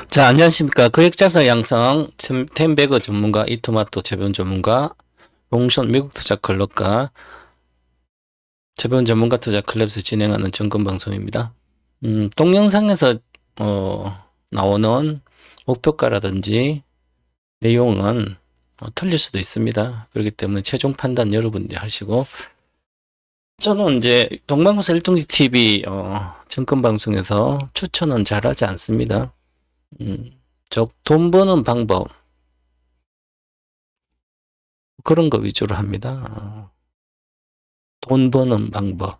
자, 안녕하십니까. 거액자산 양성, 템베거 전문가, 이토마토 재배원 전문가, 롱션 미국 투자 클럽과 재배원 전문가 투자 클럽에서 진행하는 점검 방송입니다. 동영상에서, 나오는 목표가라든지 내용은 틀릴 수도 있습니다. 그렇기 때문에 최종 판단 여러분들이 하시고, 저는 이제 동방구사 일동지 TV, 점검 방송에서 추천은 잘하지 않습니다. 돈 버는 방법 그런 거 위주로 합니다. 돈 버는 방법.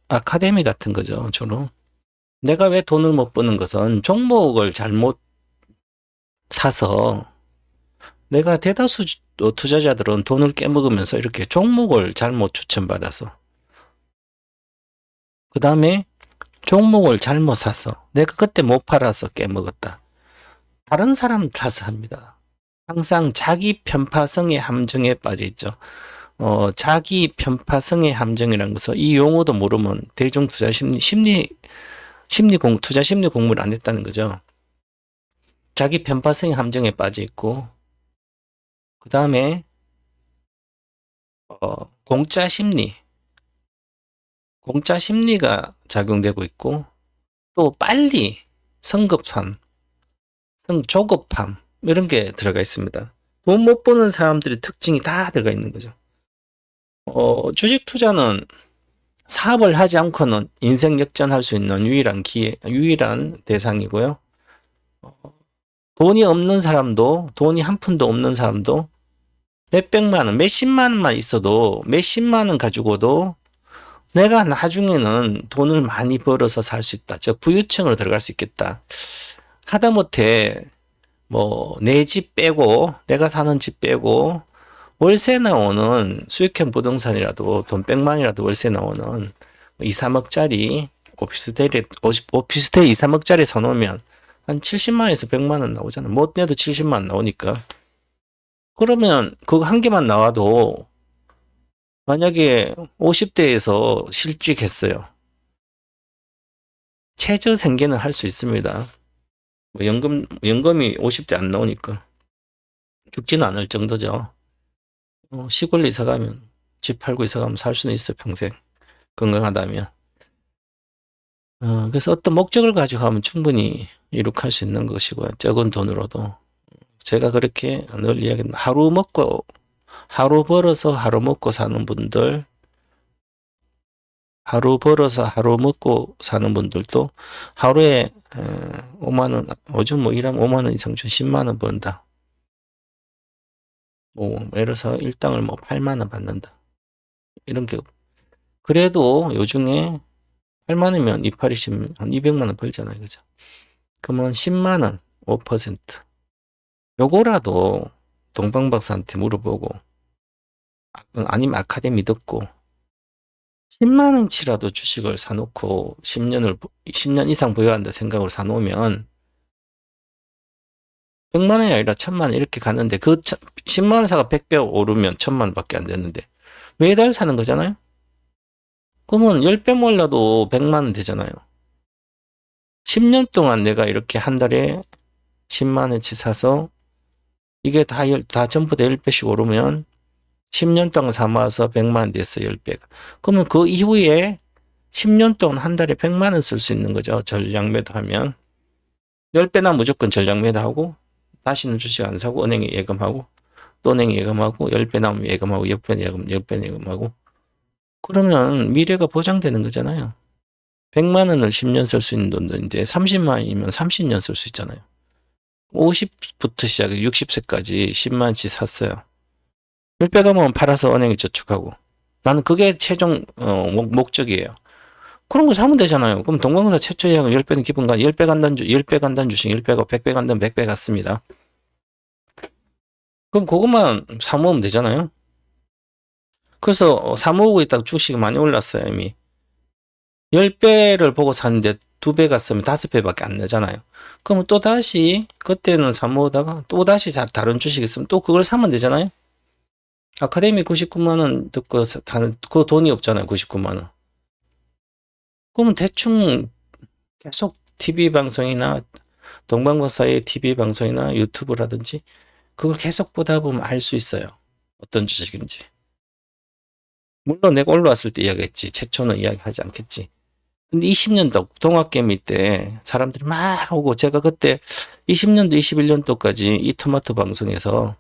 아카데미 같은 거죠, 주로. 내가 왜 돈을 못 버는 것은 종목을 잘못 사서 내가 대다수 투자자들은 돈을 깨먹으면서 이렇게 종목을 잘못 추천받아서 그 다음에 종목을 잘못 사서 내가 그때 못 팔아서 깨먹었다. 다른 사람 탓을 합니다. 항상 자기 편파성의 함정에 빠져 있죠. 자기 편파성의 함정이라는 것은 이 용어도 모르면 대중 투자 투자 심리 공부를 안 했다는 거죠. 자기 편파성의 함정에 빠져 있고, 그 다음에, 공짜 심리가 작용되고 있고, 또 빨리 성급함, 조급함, 이런 게 들어가 있습니다. 돈 못 버는 사람들의 특징이 다 들어가 있는 거죠. 주식 투자는 사업을 하지 않고는 인생 역전할 수 있는 유일한 대상이고요. 돈이 없는 사람도, 돈이 한 푼도 없는 사람도 몇백만 원, 몇십만 원만 있어도, 몇십만 원 가지고도 내가 나중에는 돈을 많이 벌어서 살 수 있다. 즉, 부유층으로 들어갈 수 있겠다. 하다못해, 내 집 빼고, 내가 사는 집 빼고, 월세 나오는 수익형 부동산이라도 돈 100만이라도 월세 나오는 2, 3억짜리 오피스텔 2, 3억짜리 사놓으면 한 70만에서 100만원 나오잖아. 못 내도 70만원 나오니까. 그러면 그거 한 개만 나와도 만약에 50대에서 실직했어요. 최저 생계는 할 수 있습니다. 연금이 50대 안 나오니까 죽지는 않을 정도죠. 시골 이사 가면, 집 팔고 이사 가면 살 수는 있어, 평생. 건강하다면. 그래서 어떤 목적을 가지고 가면 충분히 이룩할 수 있는 것이고요. 적은 돈으로도. 제가 그렇게 늘 이야기합니다. 하루 벌어서 하루 먹고 사는 분들, 하루 벌어서 하루 먹고 사는 분들도 하루에 5만원, 요즘 일하면 5만원 이상 준 10만원 번다. 예를 들어서 일당을 8만원 받는다. 이런 게, 그래도 요중에 8만원이면 이파리시면 한 200만원 벌잖아요. 그죠? 그러면 10만원, 5%. 요거라도 동방박사한테 물어보고, 아니면 아카데미 듣고, 10만원치라도 주식을 사놓고 10년 이상 보유한다 생각으로 사놓으면 100만원이 아니라 1000만원 이렇게 가는데 그 10만원 사가 100배 오르면 1000만원 밖에 안 되는데 매달 사는 거잖아요. 그러면 10배 몰라도 100만원 되잖아요. 10년 동안 내가 이렇게 한 달에 10만원치 사서 이게 다 전부 다 10배씩 오르면 10년 동안 삼아서 100만원 됐어, 10배가. 그러면 그 이후에 10년 동안 한 달에 100만원 쓸 수 있는 거죠. 전량 매도하면. 10배나 무조건 전량 매도하고 다시는 주식 안 사고 은행에 예금하고 또 은행에 예금하고 10배 나오면 예금하고 10배 예금, 10배 예금하고 그러면 미래가 보장되는 거잖아요. 100만 원을 10년 쓸 수 있는 돈도 이제 30만 원이면 30년 쓸 수 있잖아요. 50부터 시작해 60세까지 10만 원치 샀어요. 10배 가면 팔아서 은행에 저축하고 나는 그게 최종 목적이에요. 그런 거 사면 되잖아요. 그럼 동방사 최초 예약은 10배는 기본가 10배 간다는 주식 10배가 100배 간다면 100배 갔습니다. 그럼 그것만 사모으면 되잖아요. 그래서 사모으고 있다가 주식이 많이 올랐어요, 이미. 10배를 보고 샀는데 2배 갔으면 5배밖에 안 나잖아요. 그러면 또 다시 그때는 사모으다가 또 다시 다른 주식 있으면 또 그걸 사면 되잖아요. 아카데미 99만 원 듣고 그 돈이 없잖아요, 99만 원. 그러면 대충 계속 TV 방송이나 동방박사의 TV 방송이나 유튜브라든지 그걸 계속 보다 보면 알 수 있어요. 어떤 주식인지. 물론 내가 올라왔을 때 이야기했지. 최초는 이야기하지 않겠지. 근데 20년도 동학개미 때 사람들이 막 오고 제가 그때 20년도 21년도까지 이 토마토 방송에서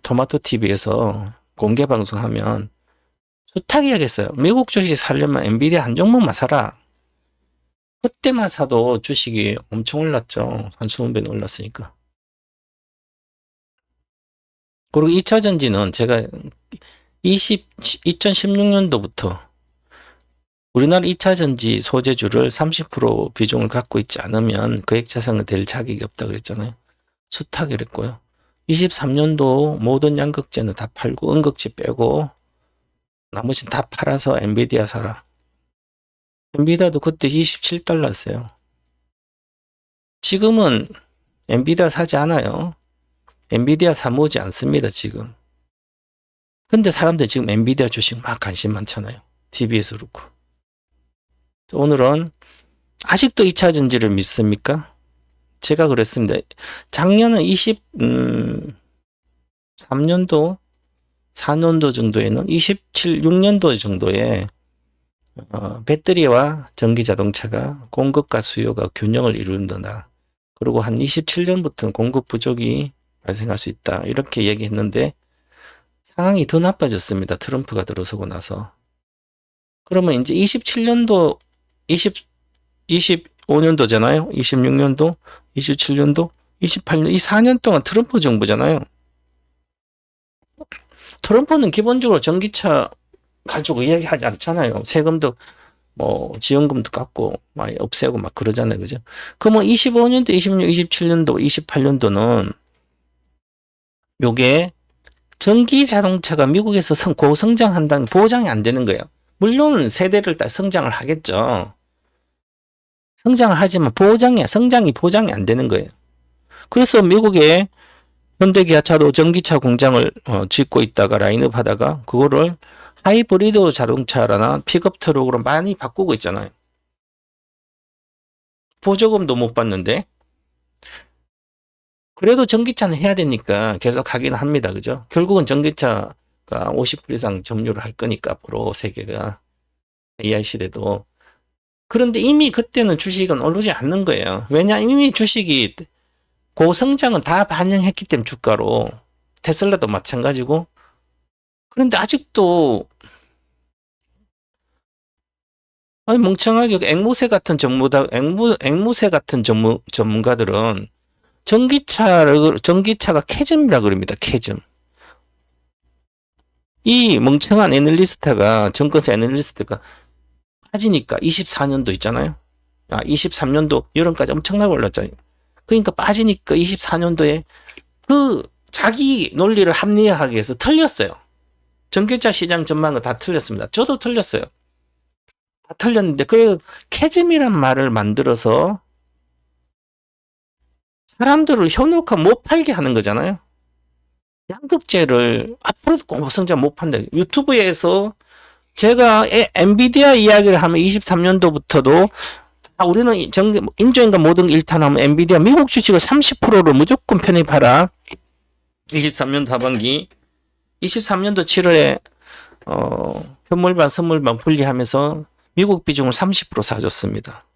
토마토 TV에서 공개 방송하면 숱하게 이야기했어요. 미국 주식 사려면 엔비디아 한 종목만 사라. 그때만 사도 주식이 엄청 올랐죠. 한 20배는 올랐으니까. 그리고 2차 전지는 제가 2016년도부터 우리나라 2차 전지 소재주를 30% 비중을 갖고 있지 않으면 거액자산가 될 자격이 없다 그랬잖아요. 숱하게 그랬고요. 23년도 모든 양극재는 다 팔고 음극재 빼고 나머지는 다 팔아서 엔비디아 사라. 엔비디아도 그때 27달러였어요. 지금은 엔비디아 사지 않아요. 엔비디아 사모지 않습니다, 지금. 근데 사람들 지금 엔비디아 주식 막 관심 많잖아요. TV에서 그렇고. 오늘은 아직도 2차 전지를 믿습니까? 제가 그랬습니다. 작년은 23년도, 4년도 정도에는 6년도 정도에 배터리와 전기 자동차가 공급과 수요가 균형을 이룬다. 그리고 한 27년부터는 공급 부족이 발생할 수 있다. 이렇게 얘기했는데 상황이 더 나빠졌습니다. 트럼프가 들어서고 나서. 그러면 이제 27년도, 25년도잖아요. 26년도, 27년도, 28년, 이 4년 동안 트럼프 정부잖아요. 트럼프는 기본적으로 전기차 가지고 이야기하지 않잖아요. 세금도 지원금도 깎고 많이 없애고 막 그러잖아요. 그죠? 그러면 25년도, 26, 27년도, 28년도는 요게 전기 자동차가 미국에서 고성장한다는 보장이 안 되는 거예요. 물론 세대를 따라 성장을 하겠죠. 성장을 하지만 성장이 보장이 안 되는 거예요. 그래서 미국의 현대기아차도 전기차 공장을 짓고 있다가 라인업 하다가 그거를 하이브리드 자동차나 픽업 트럭으로 많이 바꾸고 있잖아요. 보조금도 못 받는데 그래도 전기차는 해야 되니까 계속 하긴 합니다. 그죠? 결국은 전기차가 50% 이상 점유를 할 거니까 앞으로 세계가 AI 시대도. 그런데 이미 그때는 주식은 오르지 않는 거예요. 왜냐? 이미 주식이 고성장은 다 반영했기 때문에 주가로. 테슬라도 마찬가지고. 그런데 아직도 멍청하게 앵무새 같은 전문가들은 전기차가 캐즘이라 그럽니다. 캐즘. 이 멍청한 정권사 애널리스트가 빠지니까 24년도 있잖아요. 23년도 여름까지 엄청나게 올랐잖아요. 그러니까 빠지니까 24년도에 그 자기 논리를 합리화하기 위해서 틀렸어요. 전기차 시장 전망은 다 틀렸습니다. 저도 틀렸어요. 다 틀렸는데 그래서 캐즘이란 말을 만들어서 사람들을 현혹화 못 팔게 하는 거잖아요. 양극재를 앞으로도 고성장 못 판다. 유튜브에서 제가 엔비디아 이야기를 하면 23년도부터도 우리는 인조인간 모든 일탄하면 엔비디아 미국 주식을 30%로 무조건 편입하라. 23년도 하반기 23년도 7월에 현물반 선물반 분리하면서 미국 비중을 30% 사줬습니다.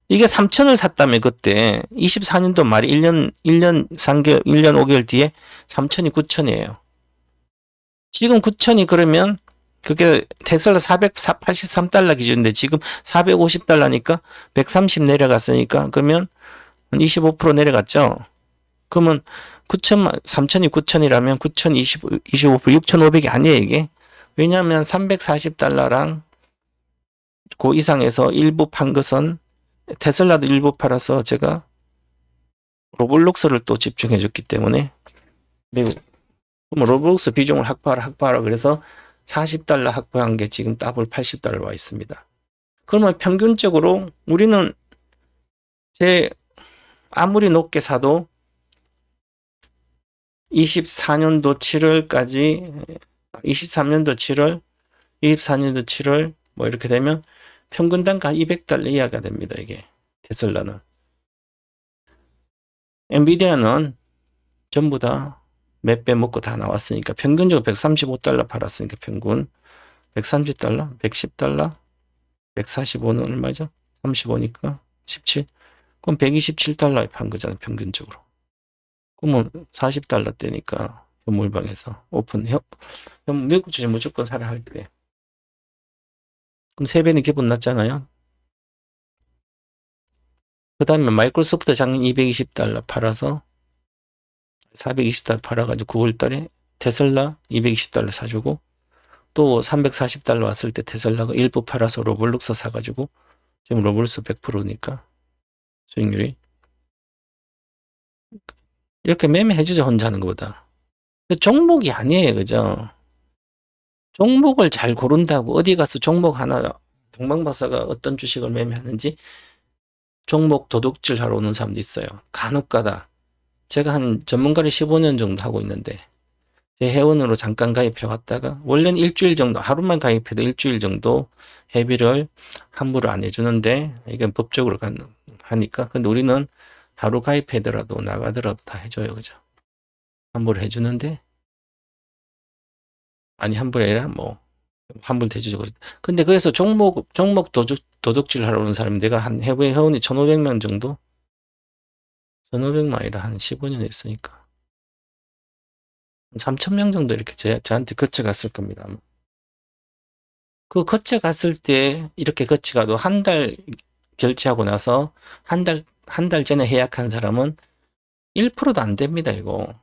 이게 3천을 샀다면 그때 24년도 말에 1년 3개월, 1년 5개월 뒤에 3천이 9천이에요. 지금 9천이 그러면 그게 테슬라 483달러 기준인데 지금 450달러니까 130 내려갔으니까 그러면 25% 내려갔죠. 그러면 3천이 9천이라면 9천 25% 6,500이 아니에요 이게. 왜냐하면 340달러랑 그 이상에서 일부 판 것은 테슬라도 일부 팔아서 제가 로블록스를 또 집중해 줬기 때문에 미국 로블록스 비중을 확보하라 그래서 40달러 확보한 게 지금 더블 80달러 와 있습니다. 그러면 평균적으로 우리는 아무리 높게 사도 24년도 7월까지 23년도 7월 24년도 7월 뭐 이렇게 되면 평균 단가 200달러 이하가 됩니다. 이게 테슬라는. 엔비디아는 전부 다 몇 배 먹고 다 나왔으니까 평균적으로 135달러 팔았으니까 평균 130달러, 110달러, 145는 얼마죠? 35니까 17. 그럼 127달러에 판 거잖아요. 평균적으로. 그러면 40달러대니까 현물방에서 오픈 미국 주식 무조건 사라 할 때. 그럼 3배는 기본 났잖아요. 그 다음에 마이크로소프트 작년 220달러 팔아서 420달러 팔아가지고 9월달에 테슬라 220달러 사주고 또 340달러 왔을 때 테슬라가 일부 팔아서 로블록스 사가지고 지금 로블록스 100%니까 수익률이 이렇게 매매해주죠. 혼자 하는 것보다. 종목이 아니에요. 그죠? 종목을 잘 고른다고 어디 가서 종목 하나 동방박사가 어떤 주식을 매매하는지 종목 도둑질 하러 오는 사람도 있어요. 간혹가다. 제가 한 전문가를 15년 정도 하고 있는데 제 회원으로 잠깐 가입해 왔다가 원래는 일주일 정도 하루만 가입해도 일주일 정도 회비를 함부로 안 해주는데 이건 법적으로 하니까 근데 우리는 하루 가입하더라도 나가더라도 다 해줘요. 그죠? 함부로 해주는데 아니 함부로 아니라 뭐 환불 대주죠. 근데 그래서 종목 도둑질 하러 오는 사람이 내가 한 회원이 1,500명 정도? 1,500만이라 한 15년 했으니까. 3,000명 정도 이렇게 저한테 거쳐갔을 겁니다. 그 거쳐갔을 때 이렇게 거쳐가도 한 달 결제하고 나서 한 달 전에 예약한 사람은 1%도 안 됩니다, 이거.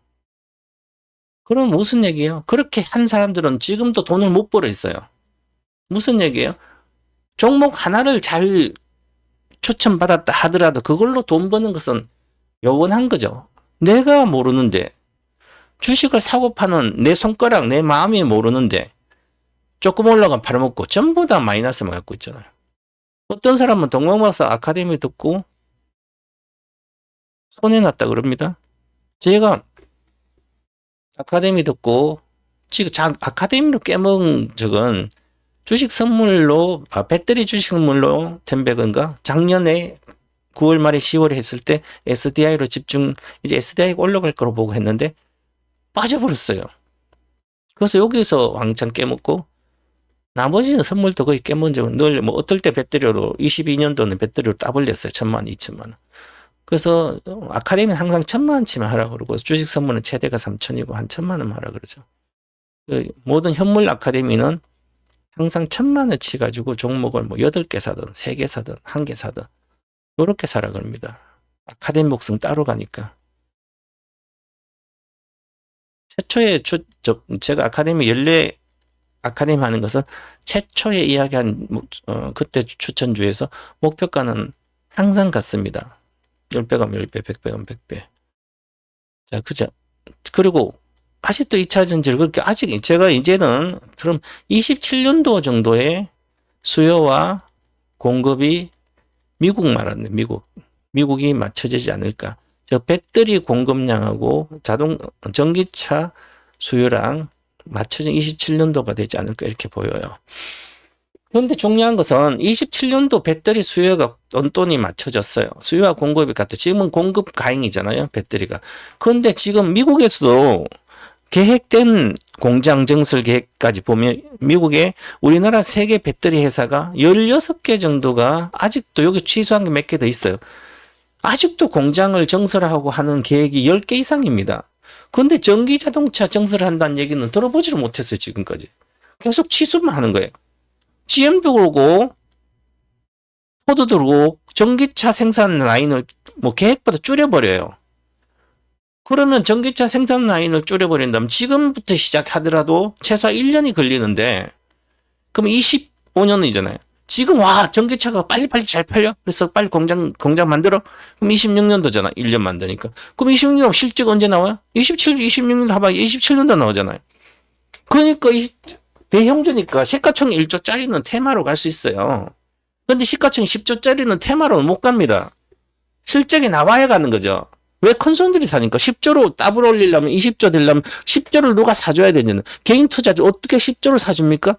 그럼 무슨 얘기예요? 그렇게 한 사람들은 지금도 돈을 못 벌어 있어요. 무슨 얘기예요? 종목 하나를 잘 추천받았다 하더라도 그걸로 돈 버는 것은 요원한 거죠. 내가 모르는데 주식을 사고 파는 내 손가락, 내 마음이 모르는데 조금 올라가면 팔아먹고 전부 다 마이너스만 갖고 있잖아요. 어떤 사람은 동방박사 아카데미 듣고 손해났다 그럽니다. 제가 아카데미 듣고 지금 아카데미로 깨먹은 적은 주식 선물로 배터리 주식 선물로 10백인가 작년에 9월 말에 10월에 했을 때 SDI로 이제 SDI가 올라갈 거로 보고 했는데 빠져버렸어요. 그래서 여기서 왕창 깨먹고 나머지는 선물도 거의 깨먹은 적은 늘 뭐 어떨 때 배터리로 22년도는 배터리로 따블렸어요. 1,000만, 2,000만 원. 그래서 아카데미는 항상 1,000만 원치만 하라 그러고 주식 선물은 최대가 3,000이고 한 1,000만 원만 하라 그러죠. 모든 현물 아카데미는 항상 1,000만 원치 가지고 종목을 뭐 8개 사든 3개 사든 1개 사든 이렇게 사라 그럽니다. 아카데미 목숨 따로 가니까. 최초에 제가 아카데미 하는 것은 최초에 이야기한 그때 추천주에서 목표가는 항상 같습니다. 10배 가면 10배, 100배 가면 100배. 자, 그죠? 그리고 아직도 2차 전지를 그렇게 아직 제가 이제는 그럼 27년도 정도의 수요와 공급이 미국 말하는 미국이 맞춰지지 않을까. 저 배터리 공급량하고 전기차 수요랑 맞춰진 27년도가 되지 않을까 이렇게 보여요. 그런데 중요한 것은 27년도 배터리 수요가 온돈이 맞춰졌어요. 수요와 공급이 같아. 지금은 공급 가행이잖아요. 배터리가. 그런데 지금 미국에서도 계획된 공장 증설 계획까지 보면 미국에 우리나라 세계 배터리 회사가 16개 정도가 아직도 여기 취소한 게 몇 개 더 있어요. 아직도 공장을 증설하고 하는 계획이 10개 이상입니다. 그런데 전기자동차 증설한다는 얘기는 들어보지를 못했어요. 지금까지. 계속 취소만 하는 거예요. GM도 그러고 포드도 그러고 전기차 생산 라인을 뭐 계획보다 줄여버려요. 그러면 전기차 생산 라인을 줄여버린다면 지금부터 시작하더라도 최소 1년이 걸리는데 그럼 25년이잖아요. 지금 와 전기차가 빨리빨리 잘 팔려? 그래서 빨리 공장 만들어? 그럼 26년도잖아. 1년 만드니까. 그럼 26년 실적 언제 나와요? 26년 하봐 27년도 나오잖아요. 그러니까 대형주니까 시가총액 1조짜리는 테마로 갈 수 있어요. 그런데 시가총액 10조짜리는 테마로 못 갑니다. 실적이 나와야 가는 거죠. 왜 큰 손들이 사니까 10조로 더블 올리려면 20조 되려면 10조를 누가 사줘야 되냐는 개인 투자자 어떻게 10조를 사줍니까?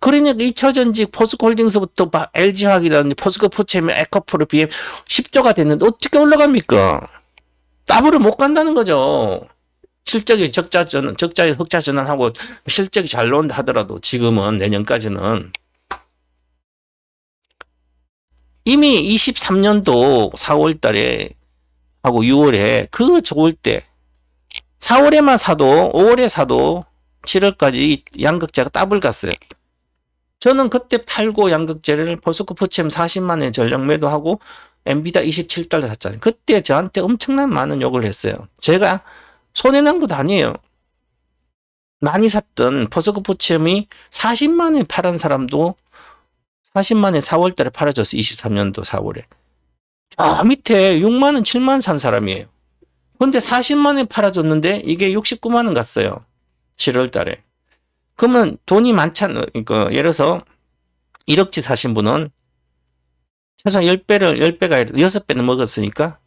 그러니까 2차전지 포스코홀딩스부터 LG화학이라든지 포스코푸체미, 에코프로, BM 10조가 됐는데 어떻게 올라갑니까? 더블을 못 간다는 거죠. 실적이 적자에 흑자 전환하고 실적이 잘 나온다 하더라도 지금은 내년까지는 이미 23년도 4월 달에 하고 6월에 그 좋을 때 4월에만 사도 5월에 사도 7월까지 양극재가 더블 갔어요. 저는 그때 팔고 양극재를 포스코푸체엠 40만 원에 전량 매도하고 엔비디아 27달러 샀잖아요. 그때 저한테 엄청난 많은 욕을 했어요. 제가 손해난 것도 아니에요. 많이 샀던 포스코푸체엠이 40만 원에 팔은 사람도 40만 원에 4월 달에 팔아줬어요. 23년도 4월에. 밑에 6만 원, 7만 원 산 사람이에요. 근데 40만 원에 팔아줬는데 이게 69만 원 갔어요. 7월 달에. 그러면 돈이 많잖아요. 그러니까 예를 들어서 1억치 사신 분은 최소한 10배가 아니라 6배는 먹었으니까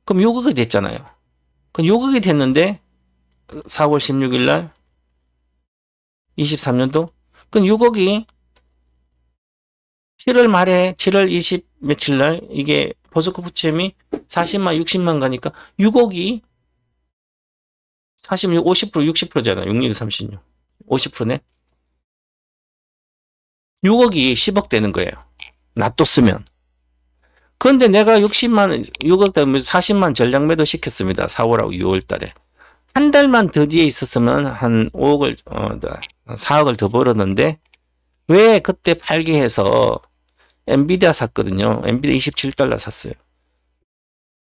그럼 6억이 됐잖아요. 그럼 6억이 됐는데 4월 16일 날 23년도 그럼 6억이 7월 말에 7월 20 며칠 날 이게 포스코푸체엠이 40만 60만 가니까 6억이 46 50% 60%잖아요. 66 36 50%네. 6억이 10억 되는 거예요. 놔뒀으면. 그런데 내가 60만 6억 때문에 40만 전량 매도 시켰습니다. 4월하고 6월 달에. 한 달만 더 뒤에 있었으면 한 5억을 4억을 더 벌었는데 왜 그때 팔게 해서 엔비디아 샀거든요. 엔비디아 27달러 샀어요.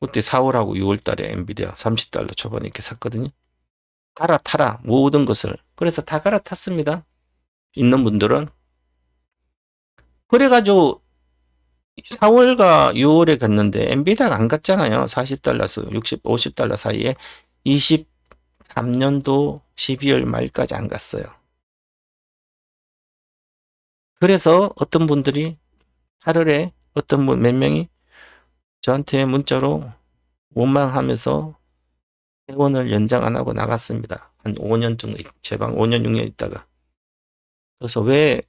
그때 4월하고 6월 달에 엔비디아 30달러 초반에 이렇게 샀거든요. 갈아타라 모든 것을. 그래서 다 갈아탔습니다. 있는 분들은. 그래가지고 4월과 6월에 갔는데 엔비디아가 안 갔잖아요. 40달러에서 60, 50달러 사이에 23년도 12월 말까지 안 갔어요. 그래서 어떤 분들이 8월에 어떤 분 몇 명이 저한테 문자로 원망하면서 회원을 연장 안 하고 나갔습니다. 한 5년 정도 제방 5년 6년 있다가. 그래서 왜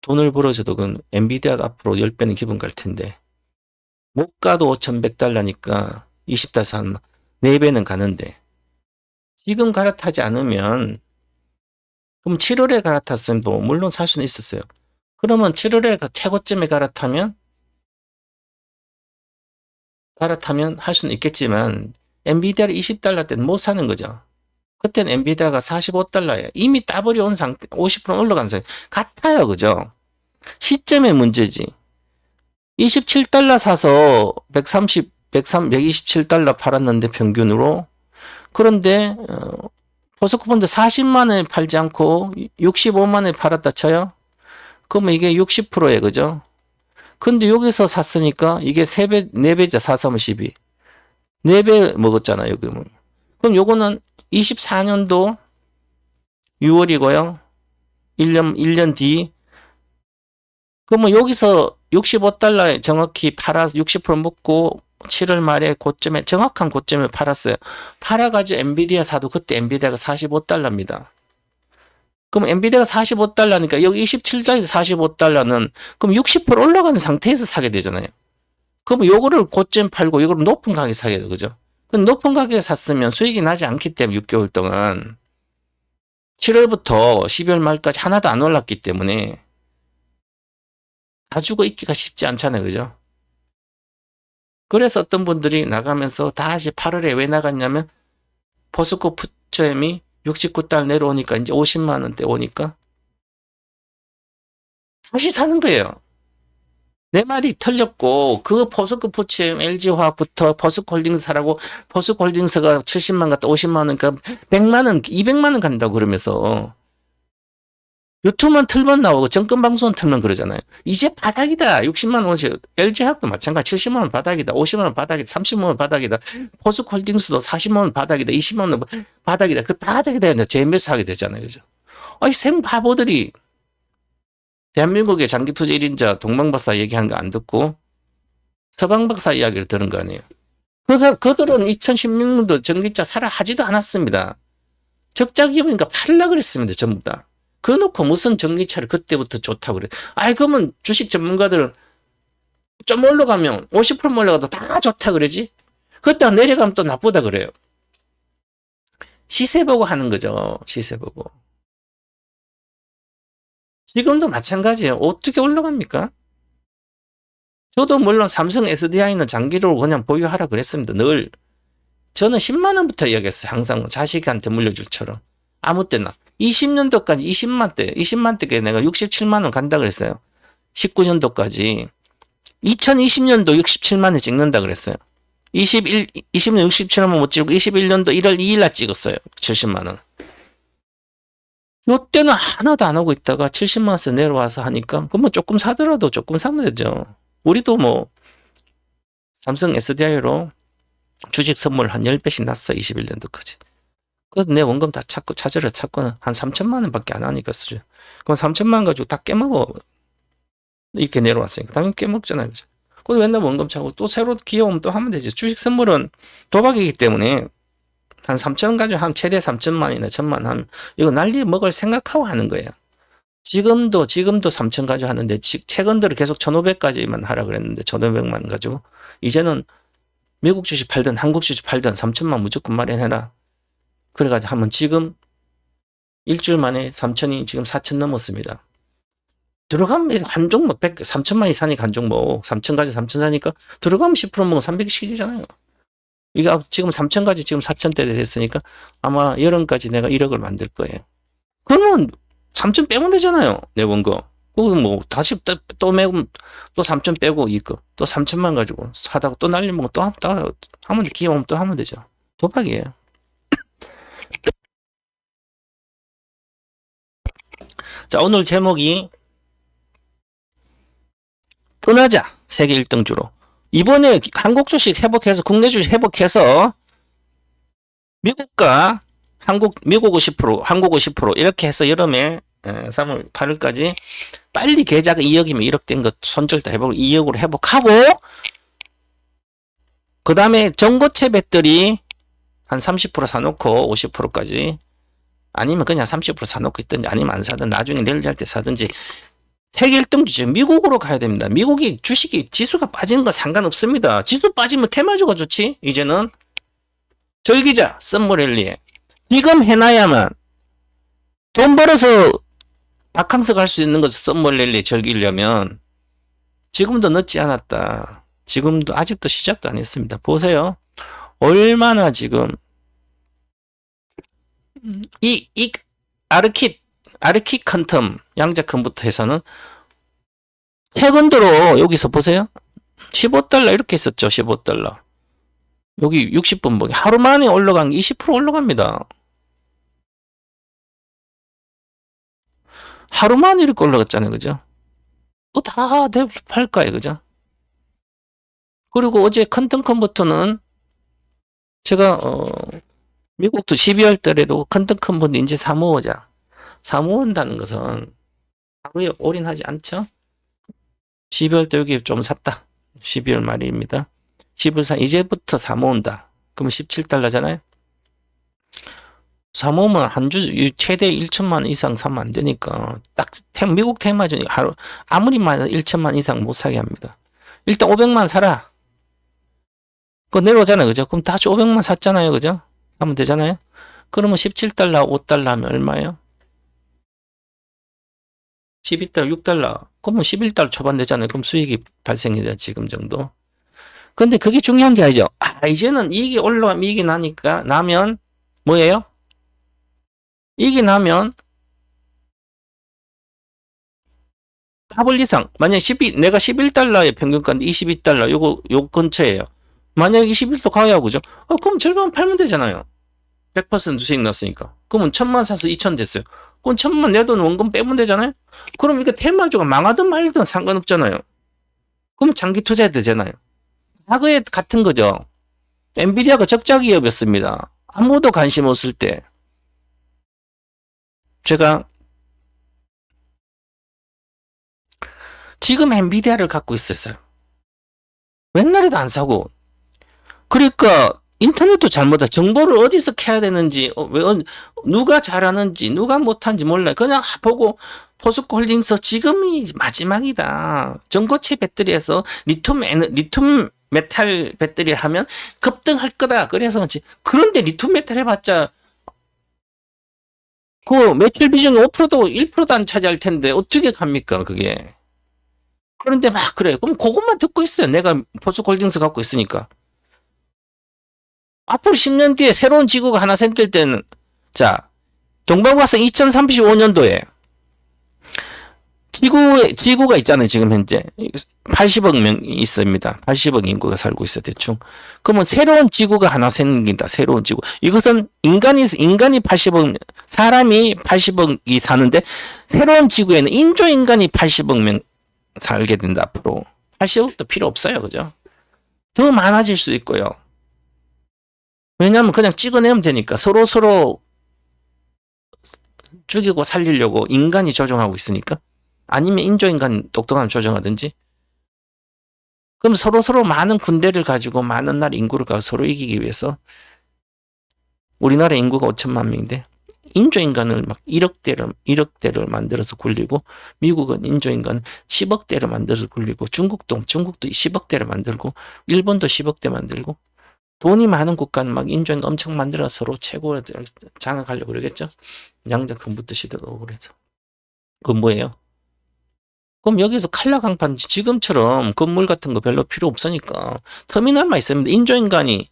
돈을 벌어줘도 그건 엔비디아가 앞으로 10배는 기분 갈 텐데 못 가도 5,100달러니까 20달러 한 4배는 가는데 지금 갈아타지 않으면 그럼 7월에 갈아탔으면 뭐 물론 살 수는 있었어요. 그러면 7월에 최고점에 갈아타면 할 수는 있겠지만 엔비디아를 20달러 때는 못 사는 거죠. 그때는 엔비디아가 45달러예요. 이미 따블이 온 상태, 50% 올라간 상태. 같아요. 그죠? 시점의 문제지. 27달러 사서 127달러 팔았는데 평균으로. 그런데 포스코펀드 40만 원에 팔지 않고 65만 원에 팔았다 쳐요. 그러면 이게 60%예요. 그죠? 근데 여기서 샀으니까 이게 3배, 4배자 4, 3, 12. 4배 먹었잖아요. 그러면. 그럼 요거는 24년도 6월이고요. 1년 뒤. 그러면 여기서 65달러에 정확히 팔아서 60% 먹고 7월 말에 고점에, 정확한 고점에 팔았어요. 팔아가지고 엔비디아 사도 그때 엔비디아가 45달러입니다. 그럼 엔비디아가 45달러니까 여기 27달러에서 45달러는 그럼 60% 올라가는 상태에서 사게 되잖아요. 그럼 요거를 고점 팔고 요거를 높은 가격에 사게 돼요. 그죠? 높은 가격에 샀으면 수익이 나지 않기 때문에 6개월 동안 7월부터 12월 말까지 하나도 안 올랐기 때문에 가지고 있기가 쉽지 않잖아요. 그죠? 그래서 어떤 분들이 나가면서 다시 8월에 왜 나갔냐면 포스코푸체엠이 69달러 내려오니까 이제 50만 원대 오니까 다시 사는 거예요. 내 말이 틀렸고 그 포스코푸체엠 LG화학부터 포스코홀딩스 사라고 포스코홀딩스가 70만 갔다 50만 원 그러니까 100만 원 200만 원 간다고 그러면서 유튜브만 틀면 나오고 정권방송 틀면 그러잖아요. 이제 바닥이다. 60만 원씩 LG화학도 마찬가지 70만 원 바닥이다. 50만 원 바닥이다. 30만 원 바닥이다. 포스코홀딩스도 40만 원 바닥이다. 20만 원 바닥이다. 그 바닥이다. 재매수 하게 되잖아요. 그죠? 아이 생 바보들이 대한민국의 장기투자 1인자 동방박사 얘기한 거 안 듣고 서방박사 이야기를 들은 거 아니에요. 그래서 그들은 2016년도 전기차 사라 하지도 않았습니다. 적자 기업이니까 팔라 그랬습니다. 전부 다. 그래놓고 무슨 전기차를 그때부터 좋다고 그래. 아이, 그러면 주식 전문가들은 좀 올라가면 50% 올라가도 다 좋다 그러지? 그때 내려가면 또 나쁘다 그래요. 시세 보고 하는 거죠. 시세 보고. 지금도 마찬가지예요. 어떻게 올라갑니까? 저도 물론 삼성 SDI는 장기로 그냥 보유하라 그랬습니다. 늘. 저는 10만 원부터 이야기했어요. 항상 자식한테 물려줄처럼. 아무 때나. 20년도까지 20만 대께 내가 67만 원 간다 그랬어요. 19년도까지. 2020년도 67만 원 찍는다 그랬어요. 20년 67만 원 못 찍고 21년도 1월 2일 날 찍었어요. 70만 원. 요때는 하나도 안 하고 있다가 70만 원에서 내려와서 하니까 그럼 뭐 조금 사더라도 조금 사면 되죠. 우리도 뭐 삼성 SDI로 주식 선물 한 10배씩 났어. 21년도까지. 그래서 내 원금 다 찾으러 한 3천만 원밖에 안 하니까 쓰죠. 그럼 3천만 원 가지고 다 깨먹어. 이렇게 내려왔으니까 당연히 깨먹잖아요. 그죠? 그래서 맨날 원금 차고 또 새로 기회오면 또 하면 되지. 주식 선물은 도박이기 때문에 한 3천 원 가지고 한 최대 3천만 원이나 1천만 원 하면 이거 난리 먹을 생각하고 하는 거예요. 지금도 3천 가지고 하는데 최근 들어 계속 1,500까지만 하라 그랬는데 1,500만 가지고 이제는 미국 주식 팔든 한국 주식 팔든 3천만 무조건 마련해라. 그래가지고 하면 지금 일주일 만에 3천이 지금 4천 넘었습니다. 들어가면 한 종목 3천만이 사니까 한 종목 3천 가지 3천 사니까 들어가면 10% 먹으면 300씩이잖아요. 이게 지금 3천 가지 지금 4천대 됐으니까 아마 여름까지 내가 1억을 만들 거예요. 그러면 3천 빼면 되잖아요. 내 원금. 그거 뭐 다시 또 매고 또 3천 빼고 이거 또 3천만 가지고 사다가 또 날리면 또 하면 기회 오면 또 하면 되죠. 도박이에요. 자, 오늘 제목이 떠나자 세계 1등주로. 이번에 한국 주식 회복해서 국내 주식 회복해서 미국과 미국 50% 한국 50% 이렇게 해서 여름에 3월 8일까지 빨리 계좌가 2억이면 1억 된 거 손절 다 해보고 2억으로 회복하고 그 다음에 전고체 배터리 한 30% 사놓고 50%까지 아니면 그냥 30% 사놓고 있든지 아니면 안 사든 나중에 랠리 할 때 사든지 세계 1등 주식 미국으로 가야 됩니다. 미국이 주식이 지수가 빠지는 건 상관없습니다. 지수 빠지면 테마주가 좋지. 이제는 절기자 썸머랠리에 지금 해놔야만 돈 벌어서 바캉스 갈 수 있는 것을 썸머랠리에 즐기려면 지금도 늦지 않았다. 지금도 아직도 시작도 안 했습니다. 보세요. 얼마나 지금 이 아르킷 퀀텀 양자컴부터 해서는 최근도로 여기서 보세요. 15달러 이렇게 있었죠. 15달러. 여기 60분 보기. 하루 만에 올라간 게 20% 올라갑니다. 하루 만에 이렇게 올라갔잖아요. 그죠? 또 다 팔까요? 그죠? 그리고 어제 퀀텀컴부터는 제가 미국도 12월 달에도 퀀텀컴부터 이제 사모으자. 사모은다는 것은 하루에 올인하지 않죠? 12월 때 여기 좀 샀다. 12월 말입니다. 12월 이제부터 사모은다. 그러면 17달러잖아요. 사모으면 한 주 최대 1천만 원 이상 사면 안 되니까 딱 미국 테마주 하루 아무리 많아도 1천만 이상 못 사게 합니다. 일단 500만 사라. 그거 내려오잖아요. 그죠? 그럼 다시 500만 샀잖아요. 그죠? 하면 되잖아요. 그러면 17달러, 5달러 하면 얼마예요? 12달러, 6달러. 그러면 11달러 초반 되잖아요. 그럼 수익이 발생이 돼요. 지금 정도. 근데 그게 중요한 게 아니죠. 이제는 이익이 올라가면 이익이 나면 뭐예요? 이익이 나면 더블 이상. 만약에 내가 11달러의 평균가인데 22달러. 요 근처예요. 만약에 21도 가야 그죠? 그럼 절반 팔면 되잖아요. 100% 수익 났으니까. 그러면 1,000만 사서 2,000 됐어요. 그럼 1,000만 내 돈 원금 빼면 되잖아요? 그럼 이거 테마주가 망하든 말든 상관없잖아요. 그럼 장기 투자해야 되잖아요. 과거에 같은 거죠. 엔비디아가 적자 기업이었습니다. 아무도 관심 없을 때. 제가 지금 엔비디아를 갖고 있었어요. 옛날에도 안 사고. 그러니까 인터넷도 잘못해. 정보를 어디서 캐야 되는지, 누가 잘하는지, 누가 못하는지 몰라요. 그냥 보고 포스코홀딩스 지금이 마지막이다. 전고체 배터리에서 리튬 메탈 배터리를 하면 급등할 거다. 그래서 그렇지. 그런데 리튬 메탈 해봤자 그 매출 비중이 5%도 1%도 안 차지할 텐데 어떻게 갑니까 그게. 그런데 막 그래요. 그럼 그것만 듣고 있어요. 내가 포스코홀딩스 갖고 있으니까. 앞으로 10년 뒤에 새로운 지구가 하나 생길 때는, 자, 동방화성 2035년도에 지구가 있잖아요. 지금 현재 80억 명이 있습니다. 80억 인구가 살고 있어 대충. 그러면 새로운 지구가 하나 생긴다. 새로운 지구. 이것은 인간이 80억, 사람이 80억이 사는데 새로운 지구에는 인조인간이 80억 명 살게 된다. 앞으로 80억도 필요 없어요. 그죠? 더 많아질 수 있고요. 왜냐하면 그냥 찍어내면 되니까. 서로 죽이고 살리려고 인간이 조종하고 있으니까. 아니면 인조인간 똑똑한 조정하든지. 그럼 서로 많은 군대를 가지고 많은 나라 인구를 가지고 서로 이기기 위해서. 우리나라 인구가 5천만 명인데 인조인간을 막 1억대를 만들어서 굴리고, 미국은 인조인간 10억대를 만들어서 굴리고, 중국도 10억대를 만들고, 일본도 10억대 만들고, 돈이 많은 국가는 막 인조인간 엄청 만들어서 서로 최고 장악하려고 그러겠죠. 양자 컴퓨터 시대도 오고 그래서. 그건 뭐예요? 그럼 여기서 칼라 강판, 지금처럼 건물 같은 거 별로 필요 없으니까 터미널만 있으면 인조인간이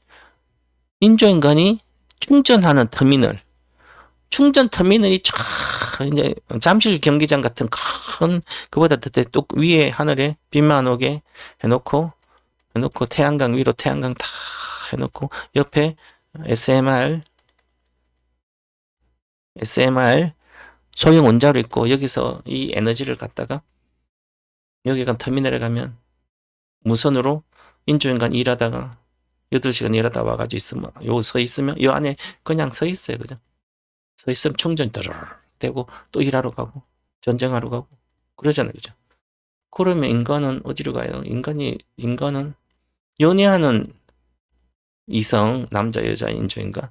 충전하는 터미널, 충전 터미널이 쫙 이제 잠실 경기장 같은 큰 그보다 또 위에 하늘에 빛만 오게 해놓고 태양광 위로 태양광 다 해놓고 옆에 SMR 소형 원자로 있고, 여기서 이 에너지를 갖다가 여기 가면 터미널에 가면 무선으로 인조인간 일하다가 8시간 일하다 와가지고 있으면, 서 있으면 요 안에 그냥 서 있어요. 그죠? 서 있으면 충전 되고 또 일하러 가고 전쟁하러 가고 그러잖아요. 그죠? 그러면 인간은 어디로 가요? 인간은 연애하는 이성, 남자, 여자, 인조인간.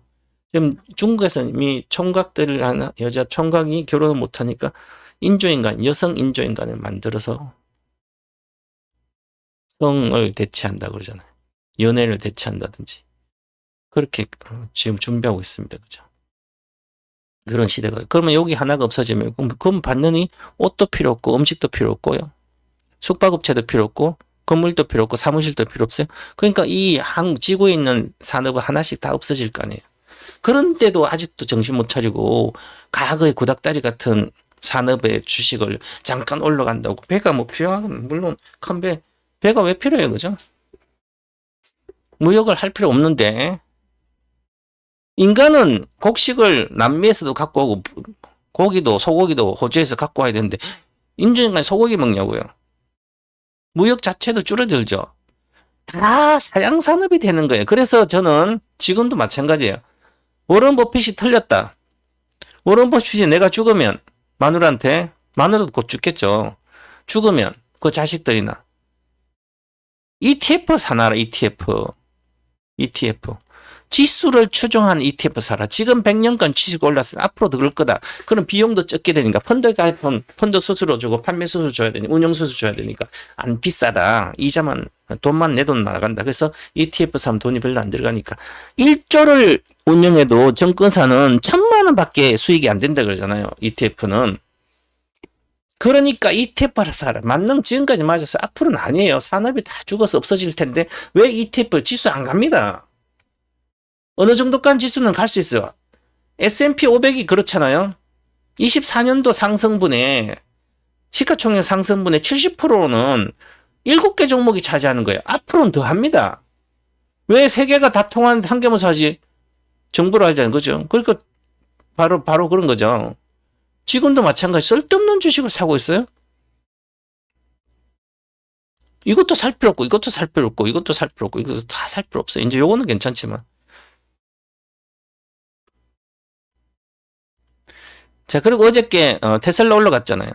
지금 중국에서는 이미 총각들을 하나, 여자 총각이 결혼을 못하니까 인조인간, 여성 인조인간을 만들어서 성을 대체한다 그러잖아요. 연애를 대체한다든지. 그렇게 지금 준비하고 있습니다. 그죠? 그런 시대가. 그러면 여기 하나가 없어지면, 그럼 반면이 옷도 필요 없고, 음식도 필요 없고요. 숙박업체도 필요 없고, 건물도 필요 없고, 사무실도 필요 없어요. 그러니까 이 지구에 있는 산업은 하나씩 다 없어질 거 아니에요. 그런데도 아직도 정신 못 차리고, 과거의 구닥다리 같은 산업의 주식을 잠깐 올라간다고. 배가 뭐 필요하면, 물론 큰 배가 왜 필요해요? 그죠? 무역을 할 필요 없는데, 인간은 곡식을 남미에서도 갖고 오고, 소고기도 호주에서 갖고 와야 되는데, 인조인간이 소고기 먹냐고요. 무역 자체도 줄어들죠. 다 사양산업이 되는 거예요. 그래서 저는 지금도 마찬가지예요. 워런 버핏이 틀렸다. 워런 버핏이 내가 죽으면 마누라도 곧 죽겠죠. 죽으면 그 자식들이나 ETF 사놔라. ETF. 지수를 추종한 ETF 사라. 지금 100년간 주식 올랐으니 앞으로도 그럴 거다. 그럼 비용도 적게 되니까 펀드 가입하면 펀드 수수료 주고 판매 수수료 줘야 되니까, 운영 수수료 줘야 되니까 안 비싸다. 이자만, 돈만 내 돈 나간다. 그래서 ETF 사면 돈이 별로 안 들어가니까 1조를 운영해도 정권사는 1,000만 원밖에 수익이 안 된다 그러잖아요. ETF는. 그러니까 ETF를 사라. 만능 지금까지 맞았어. 앞으로는 아니에요. 산업이 다 죽어서 없어질 텐데 왜 ETF 지수 안 갑니다. 어느 정도까지 지수는 갈 수 있어요. S&P 500이 그렇잖아요. 24년도 상승분의 시가총액 상승분의 70%는 7개 종목이 차지하는 거예요. 앞으로는 더 합니다. 왜 세계가 다 통한 한 개만 사지? 정보를 알자는 거죠. 그러니까 바로 그런 거죠. 지금도 마찬가지 쓸데없는 주식을 사고 있어요. 이것도 살 필요 없고 이것도 살 필요 없고 이것도 살 필요 없고 이것도 다 살 필요 없어요. 이제 요거는 괜찮지만. 자, 그리고 어저께 테슬라 올라갔잖아요.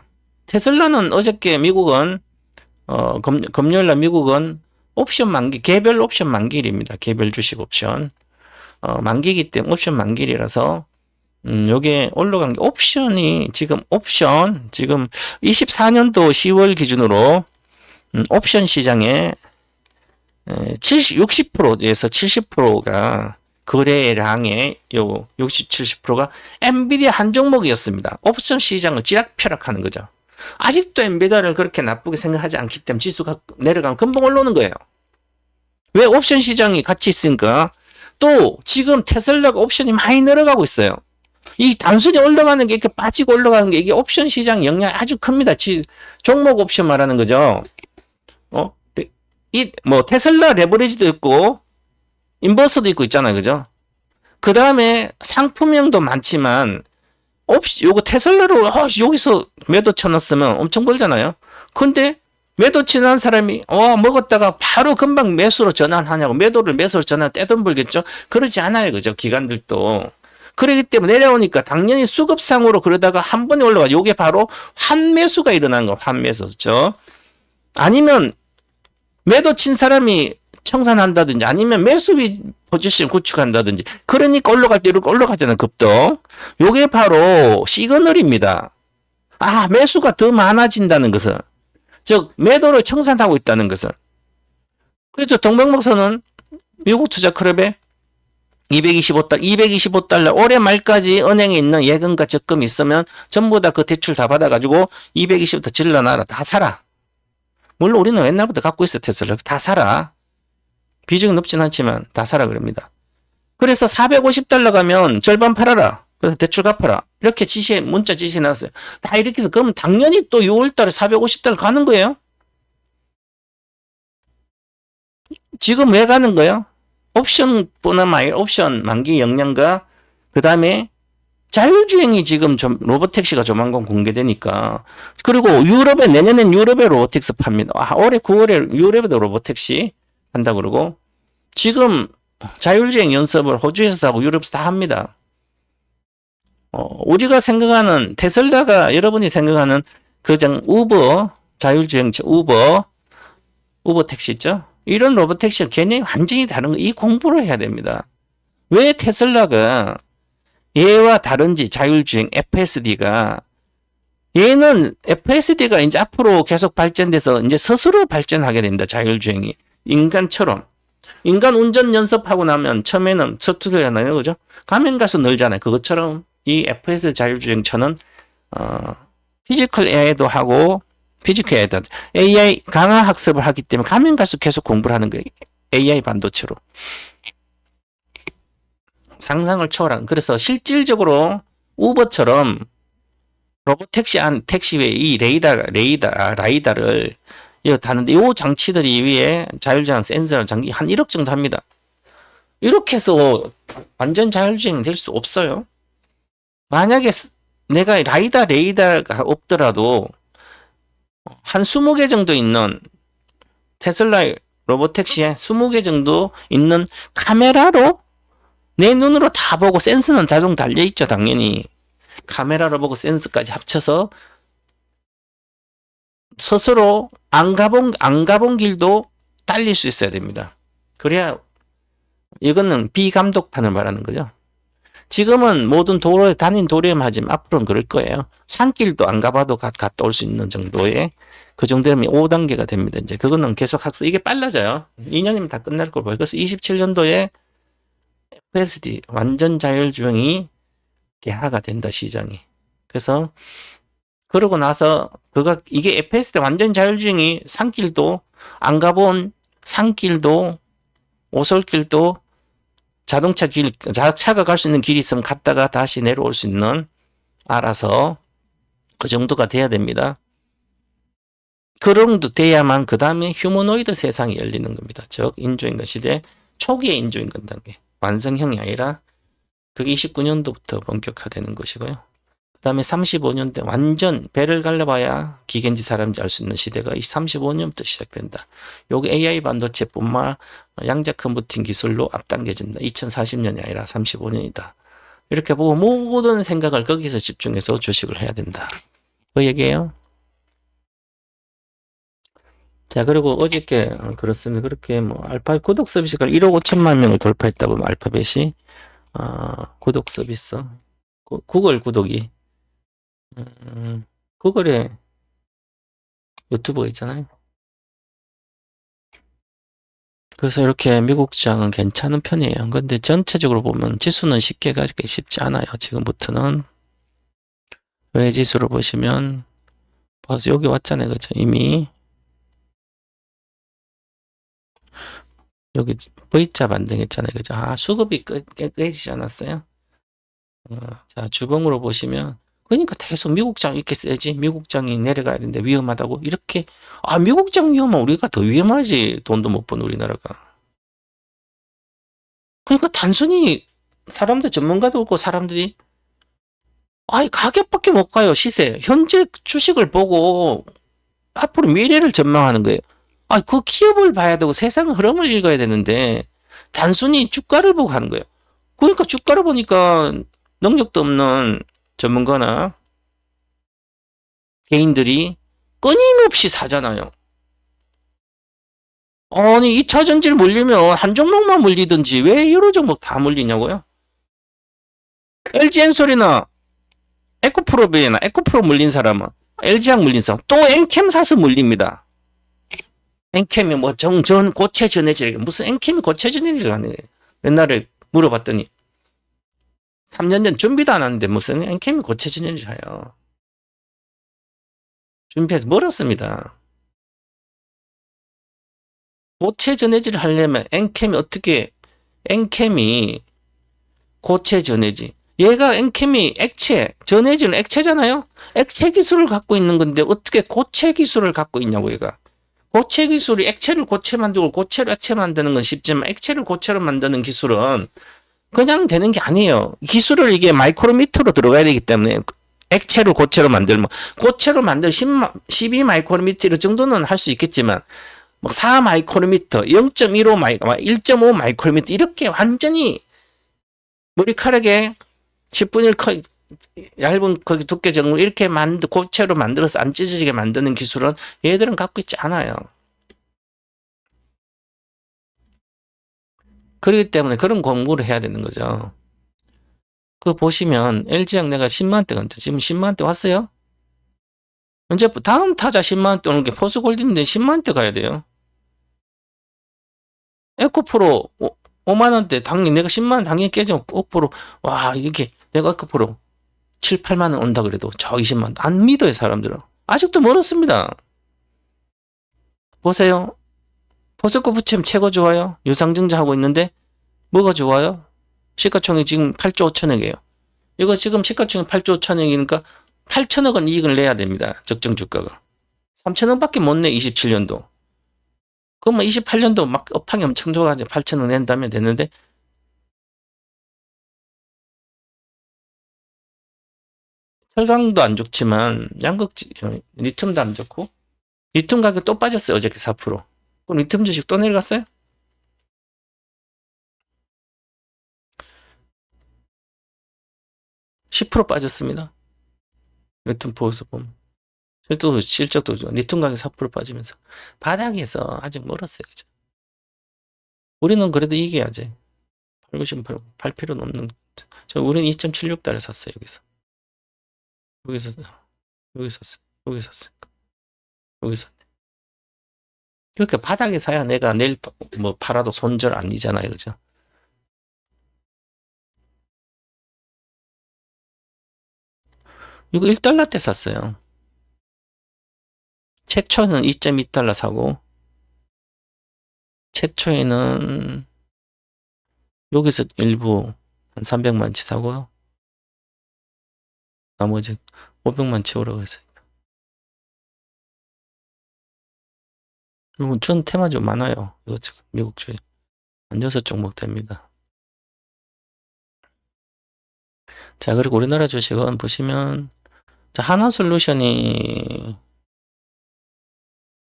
테슬라는 어저께 미국은 금요일날 미국은 옵션 만기, 개별 옵션 만기일입니다. 개별 주식 옵션. 만기이기 때문에 옵션 만기이라서 요게 올라간 게 옵션이 지금 24년도 10월 기준으로 옵션 시장에 60%에서 70%가 거래량의 요 60, 70%가 엔비디아 한 종목이었습니다. 옵션 시장을 쥐락펴락하는 거죠. 아직도 엔비디아를 그렇게 나쁘게 생각하지 않기 때문에 지수가 내려가면 금방 올라오는 거예요. 왜? 옵션 시장이 같이 있으니까. 또 지금 테슬라가 옵션이 많이 늘어가고 있어요. 이 단순히 올라가는 게 이렇게 빠지고 올라가는 게 이게 옵션 시장 영향이 아주 큽니다. 종목 옵션 말하는 거죠. 테슬라 레버리지도 있고 인버스도 있고 있잖아요. 그죠? 그 다음에 상품명도 많지만 요거 테슬라로 여기서 매도 쳐놨으면 엄청 벌잖아요. 근데 매도 치는 사람이 먹었다가 바로 금방 매수로 전환하냐고, 매수로 전환 떼돈 벌겠죠? 그러지 않아요. 그죠? 기관들도. 그렇기 때문에 내려오니까 당연히 수급상으로 그러다가 한 번에 올라가. 요게 바로 환매수가 일어나는 거, 환매수. 그죠? 아니면 매도 친 사람이 청산한다든지 아니면 매수비 포지션 구축한다든지, 그러니까 올라갈 때 이렇게 올라가잖아요. 급등. 요게 바로 시그널입니다. 매수가 더 많아진다는 것은, 즉 매도를 청산하고 있다는 것은. 그래도 동명목선은 미국 투자 클럽에 225달러 올해 말까지 은행에 있는 예금과 적금이 있으면 전부 다 그 대출 다 받아가지고 220부터 질러놔라. 다 사라. 물론 우리는 옛날부터 갖고 있어. 테슬라 다 사라. 비중이 높진 않지만 다 사라 그럽니다. 그래서 450달러 가면 절반 팔아라. 그래서 대출 갚아라. 이렇게 문자 지시해 놨어요. 다 이렇게 해서 그러면 당연히 또 6월달에 450달러 가는 거예요. 지금 왜 가는 거예요? 옵션뿐만 아니라 옵션 만기 역량과 그 다음에 자율주행이 지금 로보택시가 조만간 공개되니까. 그리고 내년엔 유럽에 로보택시 팝니다. 올해 9월에 유럽에도 로보택시 한다고 그러고, 지금 자율주행 연습을 호주에서 하고 유럽에서 다 합니다. 우리가 생각하는 테슬라가, 여러분이 생각하는 우버, 자율주행 우버 택시 있죠? 이런 로보택시는 개념이 완전히 다른 거, 이 공부를 해야 됩니다. 왜 테슬라가 얘와 다른지, 자율주행 FSD가, 얘는 FSD가 이제 앞으로 계속 발전돼서 이제 스스로 발전하게 됩니다. 자율주행이. 인간처럼. 인간 운전 연습하고 나면 처음에는 서투르잖아요. 그죠? 가면 갈수록 늘잖아요. 그것처럼 이 FSD 자율주행차는, 피지컬 AI도 하고, AI 강화 학습을 하기 때문에 가면 갈수록 계속 공부를 하는 거예요. AI 반도체로. 상상을 초월한. 그래서 실질적으로 우버처럼 로보택시 택시 외에 이 라이다를 다는데, 이 장치들이 위에 자율주행 센서랑 장기 한 1억 정도 합니다. 이렇게 해서 완전 자율주행 될 수 없어요. 만약에 내가 레이더가 없더라도 한 20개 정도 있는 테슬라 로보택시에 20개 정도 있는 카메라로 내 눈으로 다 보고, 센서는 자동 달려있죠. 당연히. 카메라로 보고 센서까지 합쳐서 스스로 안 가본 길도 달릴 수 있어야 됩니다. 그래야, 이거는 비감독판을 말하는 거죠. 지금은 모든 다닌 도로에만 하지만 앞으로는 그럴 거예요. 산길도 안 가봐도 갔다 올 수 있는 정도의, 그 정도면 5단계가 됩니다. 이제 그거는 계속 이게 빨라져요. 2년이면 다 끝날 걸 보여요. 그래서 27년도에 FSD 완전 자율주행이 개화가 된다, 시장이. 그래서 그러고 나서 이게 FSD 완전 자율주행이 산길도 안 가본 산길도 오솔길도 차가 갈 수 있는 길이 있으면 갔다가 다시 내려올 수 있는, 알아서 그 정도가 돼야 됩니다. 그 정도 돼야만 그 다음에 휴머노이드 세상이 열리는 겁니다. 즉 인조인간 시대 초기의 인조인간 단계, 완성형이 아니라 그게 29년도부터 본격화되는 것이고요. 그 다음에 35년대 완전 배를 갈라봐야 기계인지 사람인지 알 수 있는 시대가 이 35년부터 시작된다. 요게 AI 반도체뿐만 양자 컴퓨팅 기술로 앞당겨진다. 2040년이 아니라 35년이다. 이렇게 보고 모든 생각을 거기서 집중해서 주식을 해야 된다. 그 얘기예요. 자, 그리고 어저께 그렇습니다. 그렇게 뭐 알파 구독 서비스가 1억 5천만 명을 돌파했다고 알파벳이 구독 서비스 구글 구독이 구글에 유튜브가 있잖아요. 그래서 이렇게 미국 시장은 괜찮은 편이에요. 근데 전체적으로 보면 지수는 쉽게 가기 쉽지 않아요. 지금부터는 외 지수로 보시면 벌써 여기 왔잖아요. 그죠? 이미 여기 V자 반등했잖아요. 그죠? 수급이 깨지지 않았어요? 자, 주봉으로 보시면 그러니까 계속 미국장 이렇게 세지 미국장이 내려가야 되는데 위험하다고 이렇게 미국장 위험하면 우리가 더 위험하지 돈도 못 번 우리나라가 그러니까 단순히 사람들 전문가도 그렇고 사람들이 가격밖에 못 가요 시세 현재 주식을 보고 앞으로 미래를 전망하는 거예요 그 기업을 봐야 되고 세상 흐름을 읽어야 되는데 단순히 주가를 보고 하는 거예요 그러니까 주가를 보니까 능력도 없는 전문가나 개인들이 끊임없이 사잖아요. 아니 2차 전지를 물리면 한 종목만 물리든지 왜 여러 종목 다 물리냐고요? LG엔솔이나 에코프로비나 에코프로 물린 사람은 LG학 물린 사람 또 엔캠 사서 물립니다. 엔캠이 뭐 정전 고체 전해질 무슨 엔캠이 고체 전해질 하는 거예요. 옛날에 물어봤더니 3년 전 준비도 안 하는데 무슨 엔캠이 고체 전해질 해요. 준비해서 멀었습니다. 고체 전해질을 하려면 엔캠이 고체 전해질 얘가 엔캠이 액체 전해질은 액체잖아요 액체 기술을 갖고 있는 건데 어떻게 고체 기술을 갖고 있냐고 얘가 고체 기술이 액체를 고체 만들고 고체로 액체 만드는 건 쉽지만 액체를 고체로 만드는 기술은 그냥 되는 게 아니에요 기술을 이게 마이크로미터로 들어가야 되기 때문에 액체를 고체로 만들면 고체로 만들 12 마이크로미터 정도는 할 수 있겠지만 뭐 4 마이크로미터, 0.15 1.5 마이크로미터 이렇게 완전히 머리카락에 10분의 1 얇은 거기 두께 정도 이렇게 고체로 만들어서 안 찢어지게 만드는 기술은 얘들은 갖고 있지 않아요. 그렇기 때문에 그런 공부를 해야 되는 거죠. 그거 보시면 LG학 내가 10만원대 간다. 지금 10만원대 왔어요? 언제 다음 타자 10만원대 오는 게 포스골드인데 10만원대 가야 돼요. 에코프로 5만원대 당연히 내가 10만원 당연히 깨져 에코프로 와 이렇게 내가 에코프로 7, 8만원 온다 그래도 저 20만원 안 믿어요 사람들은 아직도 멀었습니다. 보세요. 포스코 부채 최고 좋아요. 유상증자 하고 있는데 뭐가 좋아요? 시가총액 지금 8조 5천억이에요. 이거 지금 시가총액 8조 5천억이니까 8천억은 이익을 내야 됩니다. 적정 주가가. 3천억밖에 못 내 27년도. 그럼 28년도 막 업황이 엄청 좋아가지고 8천억 낸다면 되는데 철강도 안 좋지만 리튬도 안 좋고 리튬 가격 또 빠졌어요. 어저께 4%. 그럼 리튬 주식 또 내려갔어요? 10% 빠졌습니다. 리튬 보고서 보면. 실적도 리튬 가격 4% 빠지면서 바닥에서 아직 멀었어요. 그죠? 우리는 그래도 이겨야지. 8, 8 필요는 없는. 우리는 2.76달에 샀어요. 여기서 샀어요. 여기 샀어요. 여기 샀네. 그러니까 바닥에 사야 내가 내일 뭐 팔아도 손절 아니잖아요. 그죠? 이거 1달러 때 샀어요. 최초는 2.2달러 사고 최초에는 여기서 일부 한 300만치 사고요. 나머지 500만치 오라고 했어요. 그리고 전 테마 좀 많아요. 이거 지금 미국 주에 한 6종목 됩니다. 자, 그리고 우리나라 주식은 보시면 자, 하나솔루션이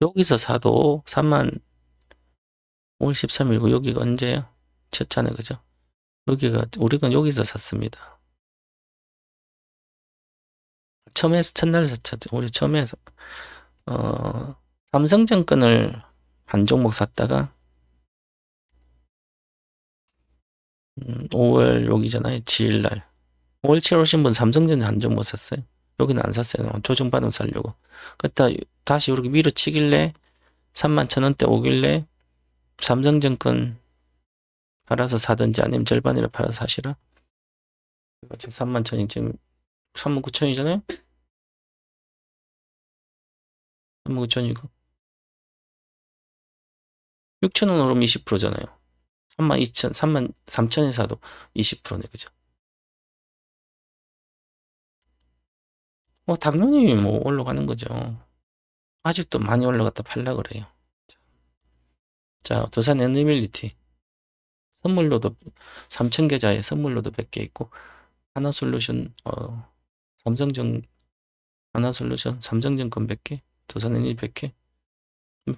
여기서 사도 3만 5월 13일고 여기가 언제예요? 첫 차네 그죠? 여기가 우리가 여기서 샀습니다. 처음에 첫날 샀죠. 우리 처음에 삼성증권을 한 종목 샀다가 5월 여기잖아요. 7일날 5월 7일 오신 분 삼성전자 한 종목 샀어요. 여기는 안 샀어요. 조정 반응 살려고. 그때 다시 이렇게 밀어치길래 31,000원대 오길래 삼성증권 팔아서 사든지 아니면 절반이라 팔아서 사시라. 지금 31,000이 지금 39,000이잖아요. 39,000이고 6,000원 오르면 20%잖아요. 32,000, 33,000에 사도 20%네, 그죠? 뭐 당연히 뭐 올라가는 거죠. 아직도 많이 올라갔다 팔라 그래요. 자, 두산 에너빌리티 선물로도 3,000계좌에 선물로도 100개 있고 하나솔루션 삼성전 하나솔루션 삼성증권 100개 두산 에너비 100개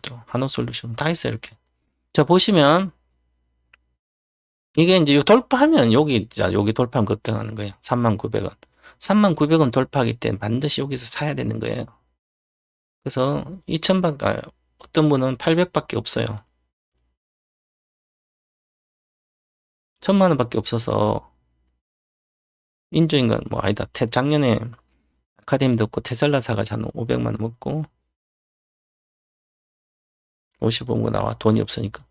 또 하나솔루션 다 있어요 이렇게. 자 보시면 이게 이제 요 돌파하면 여기 돌파하면 급등하는 거예요. 39,000원 39,000원 돌파하기 때문에 반드시 여기서 사야 되는 거예요. 그래서 2,000박 어떤 분은 800밖에 없어요. 1,000만 원밖에 없어서 인조인간 뭐 아니다. 작년에 아카데미 듣고 테슬라 사가지고 한 500만 원 먹고 55원 거 나와 돈이 없으니까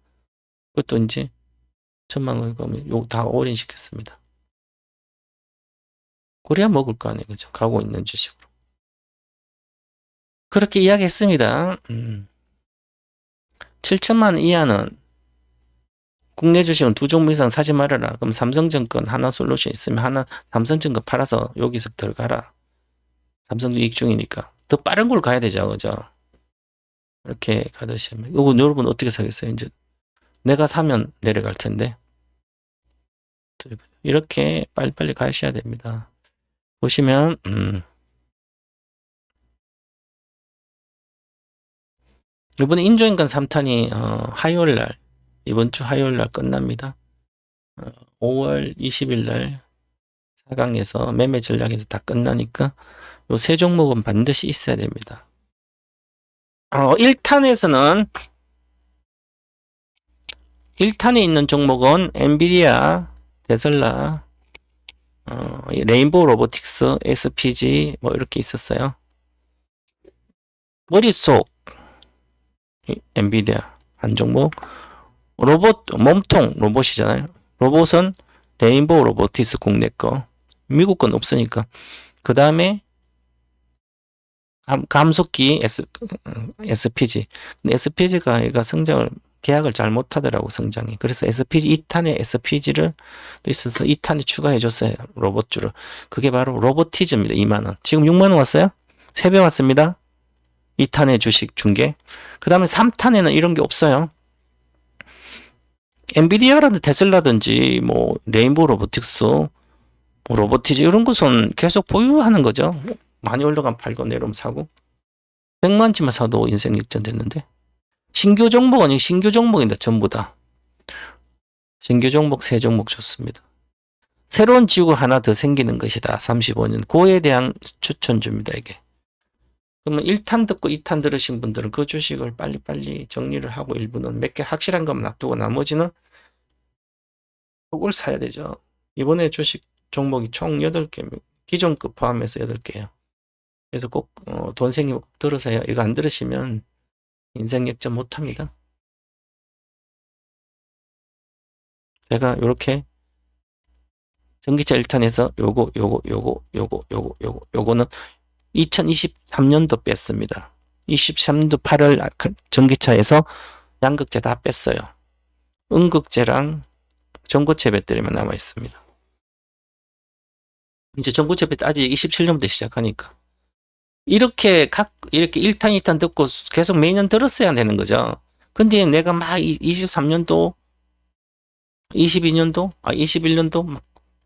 그것도 이제 1,000만 원 그러면 요 다 올인 시켰습니다. 그래야 먹을 거 아니에요, 그죠? 가고 있는 주식으로. 그렇게 이야기했습니다. 7천만 원 이하는 국내 주식은 두 종목 이상 사지 말아라. 그럼 삼성증권 하나솔루션 있으면 삼성증권 팔아서 여기서 들어가라. 삼성도 이익 중이니까. 더 빠른 걸 가야 되죠, 그죠? 이렇게 가듯이. 이거 여러분 어떻게 사겠어요? 이제 내가 사면 내려갈 텐데. 이렇게 빨리빨리 가셔야 됩니다. 보시면, 이번에 인조인간 3탄이, 화요일 날, 이번 주 화요일 날 끝납니다. 5월 20일 날 4강에서 매매 전략에서 다 끝나니까 요 세 종목은 반드시 있어야 됩니다. 1탄에서는 1탄에 있는 종목은 엔비디아, 테슬라, 레인보우 로보틱스, SPG 뭐 이렇게 있었어요. 머릿속 엔비디아 한 종목, 로봇 몸통 로봇이잖아요. 로봇은 레인보우 로보틱스 국내 거, 미국 건 없으니까. 그 다음에 감속기 SPG. 근데 SPG가 얘가 계약을 잘 못하더라고 성장이. 그래서 SPG 2탄에 SPG를 또 있어서 2탄에 추가해줬어요 로봇주를. 그게 바로 로보티즈입니다. 2만 원. 지금 6만 원 왔어요? 3배 왔습니다. 2탄의 주식 중개. 그 다음에 3탄에는 이런 게 없어요. 엔비디아라든지 테슬라든지 뭐 레인보우 로보틱스, 뭐 로보티즈 이런 것은 계속 보유하는 거죠. 많이 올라가면 팔고 내려오면 사고. 100만치만 사도 인생 역전됐는데. 신규 종목은 아니고 신규 종목인데 전부 다. 신규 종목 3종목 좋습니다. 새로운 지구가 하나 더 생기는 것이다. 35년. 그에 대한 추천주입니다. 이게. 그러면 1탄 듣고 2탄 들으신 분들은 그 주식을 빨리빨리 정리를 하고 일부는 몇 개 확실한 것만 놔두고 나머지는 그걸 사야 되죠. 이번에 주식 종목이 총 8개, 기존급 포함해서 8개예요. 그래서 꼭 돈 생기면 꼭 들으세요. 이거 안 들으시면 인생 역전 못합니다. 제가 이렇게 전기차 1탄에서 요거는 2023년도 뺐습니다. 23년도 8월 전기차에서 양극재 다 뺐어요. 음극재랑 전고체 배터리만 남아 있습니다. 이제 전고체 배터리 아직 27년부터 시작하니까 이렇게 1탄, 2탄 듣고 계속 매년 들었어야 되는 거죠. 근데 내가 막 23년도, 22년도, 21년도 막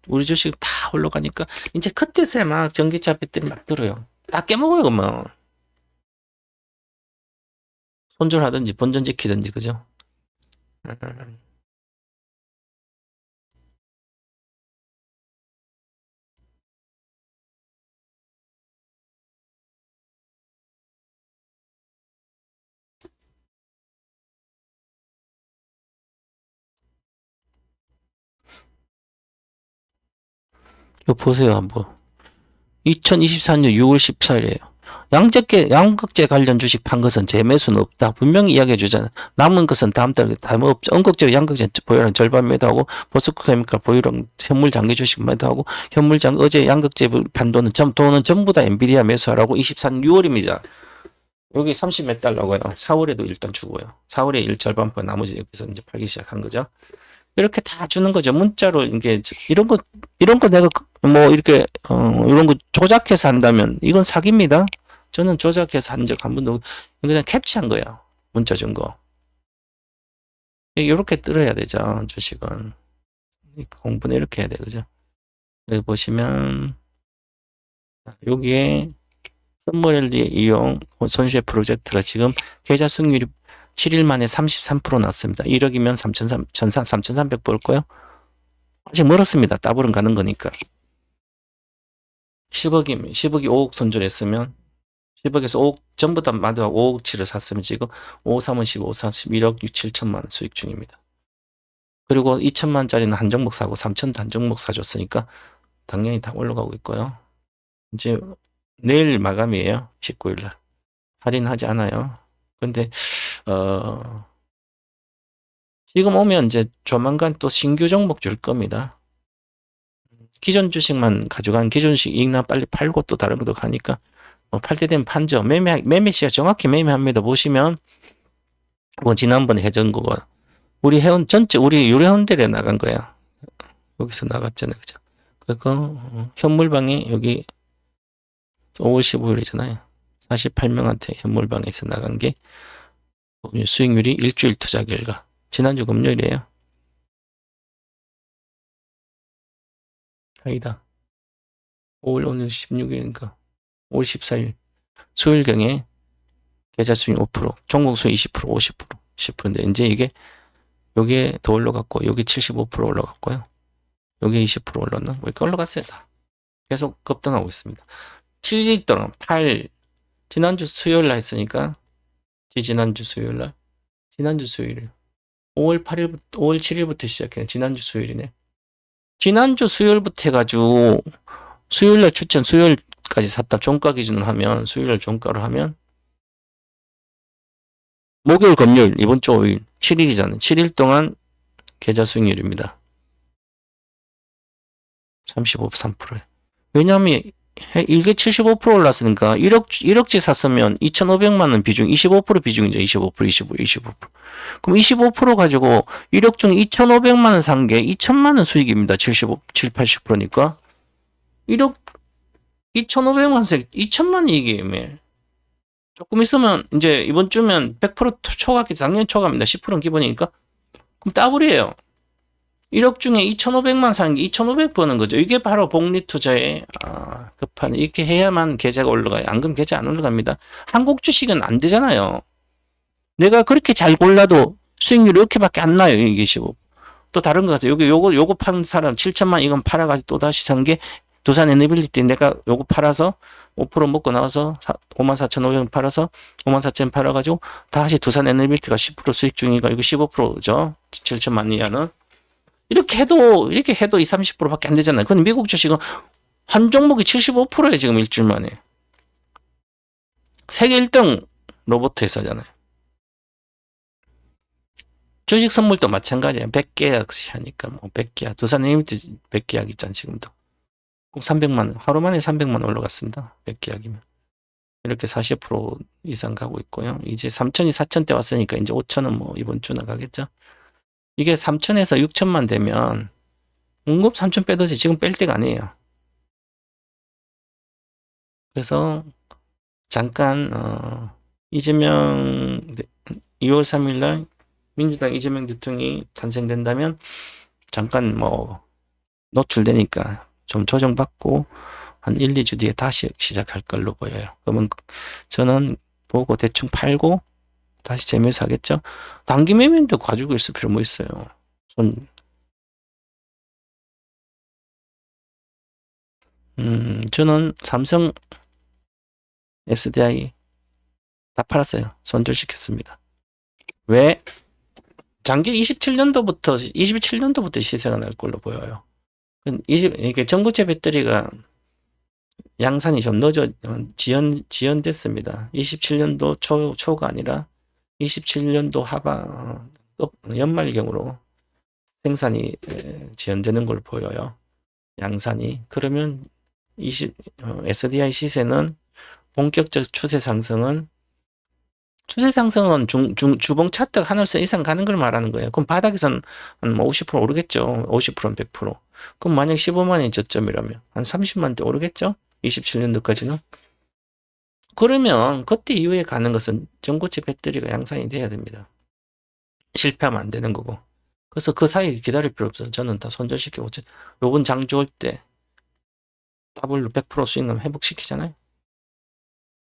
우리 주식 다 올라가니까 이제 그때서야 막 전기차 배터리 막 들어요. 다 깨먹어요, 그러면. 손절하든지 본전 지키든지, 그죠? 이거 보세요, 한번. 2024년 6월 14일이에요. 양극재 관련 주식 판 것은 재매수는 없다. 분명히 이야기해 주잖아요. 남은 것은 다음 달에 다음 없죠. 언급재 양극재 보유량 절반 매도하고 보스코 케미칼 보유량 현물 장기 주식 매도하고 현물 장 어제 양극재 판도는 돈은 전부 다 엔비디아 매수하라고 24년 6월입니다. 여기 30 몇 달러고요. 4월에도 일단 주고요. 4월에 일 절반 표 나머지 여기서 이제 팔기 시작한 거죠. 이렇게 다 주는 거죠. 문자로 이게 이런 거 내가 뭐 이렇게 이런 거 조작해서 한다면 이건 사기입니다. 저는 조작해서 한 적 한 번도 그냥 캡처한 거예요. 문자 준 거. 이렇게 들어야 되죠. 주식은 공부는 이렇게 해야 돼, 그죠? 여기 보시면 여기에 썸머랠리 이용 손실 프로젝트가 지금 계좌 수익률이 7일 만에 33% 났습니다. 1억이면 3,300 벌 거요. 아직 멀었습니다. 따블은 가는 거니까. 10억이 5억 손절했으면 10억에서 5억 전부 다 마두하고 5억치를 샀으면 지금 5, 3은 15, 4, 1억 6, 7천만 원 수익 중입니다. 그리고 2천만짜리는 한 종목 사고 3천도 한 종목 사줬으니까 당연히 다 올라가고 있고요. 이제 내일 마감이에요. 19일날. 할인하지 않아요. 근데 지금 오면 이제 조만간 또 신규 종목 줄 겁니다. 기존 주식만 가져간 기존 주식 이익나 빨리 팔고 또 다른 것도 가니까 팔 때 되면 판죠. 매매 시각 정확히 매매합니다. 보시면 뭐 지난번에 해준 거고 우리 회원 전체 우리 유료회원들에 나간 거야. 여기서 나갔잖아요. 그죠? 그거 현물방에 여기 5월 15일이잖아요. 48명한테 현물방에서 나간 게 수익률이 일주일 투자 결과 지난주 금요일이에요. 아니다. 5월 오늘 16일인가 5월 14일 수요일경에 계좌 수익 5%, 종목 수익 20%, 50%, 10%인데 이제 이게 여기에 더 올라갔고 여기 75% 올라갔고요. 여기 20% 올랐나? 이렇게 올라갔어요. 다. 계속 급등하고 있습니다. 7일 동안 8 지난주 수요일 날 했으니까 지난주 수요일 날 지난주 수요일 5월 8일부터 5월 7일부터 시작해 지난주 수요일이네. 지난주 수요일부터 해가지고 수요일 날 추천 수요일까지 샀다 종가 기준으로 하면 수요일 날 종가로 하면 목요일 금요일 이번 주 5일 7일이잖아요. 7일 동안 계좌 수익률입니다. 35, 3%. 왜냐하면 이게 75% 올랐으니까 1억치 샀으면 2,500만 원 비중 25% 비중이죠. 25%. 그럼 25% 가지고 1억 중에 2,500만 원 산 게 2천만 원 수익입니다. 80%니까 1억 2,500만 원씩 2천만 원 이익이에요. 조금 있으면 이제 이번 주면 100% 초과하기 작년 초과입니다. 10%는 기본이니까 그럼 더블이에요. 1억 중에 2,500만 사는 게 2,500 버는 거죠. 이게 바로 복리 투자의 급한 이렇게 해야만 계좌가 올라가요. 안 그러면 계좌 안 올라갑니다. 한국 주식은 안 되잖아요. 내가 그렇게 잘 골라도 수익률이 이렇게밖에 안 나요. 이게 15. 또 다른 거 같아요. 요거 판 사람 7천만 이건 팔아가지고 또 다시 산 게 두산 에너빌리티 내가 요거 팔아서 5% 먹고 나와서 54,500원 팔아서 54,000원 팔아가지고 다시 두산 에너빌리티가 10% 수익 중이니까 이거 15%죠. 7천만 이하는. 이렇게 해도 20, 30%밖에 안 되잖아요. 근데 미국 주식은 한 종목이 75%예요. 지금 일주일 만에. 세계 1등 로봇 회사잖아요. 주식 선물도 마찬가지예요. 100계약씩 하니까 뭐 100계약. 두산 에너빌리티 100계약 있잖아요. 지금도. 꼭 300만 원. 하루 만에 300만 원 올라갔습니다. 100계약이면. 이렇게 40% 이상 가고 있고요. 이제 3천이 4천대 왔으니까 이제 5천은 뭐 이번 주 나가겠죠. 이게 3천에서 6천만 되면 공급 3천 빼듯이 지금 뺄 때가 아니에요. 그래서 잠깐 이재명 2월 3일 날 민주당 이재명 대통령이 탄생된다면 잠깐 뭐 노출되니까 좀 조정받고 한 1, 2주 뒤에 다시 시작할 걸로 보여요. 그러면 저는 보고 대충 팔고 다시 재매수 하겠죠. 단기 매매인데 가지고 있을 필요 뭐 있어요. 저는 삼성 SDI 다 팔았어요. 손절시켰습니다. 왜? 장기 27년도부터 시세가 날 걸로 보여요. 이게 전고체 배터리가 양산이 좀 늦어 지연됐습니다. 27년도 초가 아니라 27년도 하반 연말경으로 생산이 지연되는 걸 보여요. 양산이. 그러면 SDI 시세는 본격적 추세 상승은 주봉 차트 하늘선 이상 가는 걸 말하는 거예요. 그럼 바닥에서는 한 50% 오르겠죠. 50%는 100%. 그럼 만약 15만이 저점이라면 한 30만대 오르겠죠. 27년도까지는. 그러면 그때 이후에 가는 것은 전고체 배터리가 양산이 돼야 됩니다. 실패하면 안 되는 거고. 그래서 그 사이에 기다릴 필요 없어요. 저는 다 손절시키고 요번 장 좋을 때 더블로 100% 수익 나면 회복시키잖아요.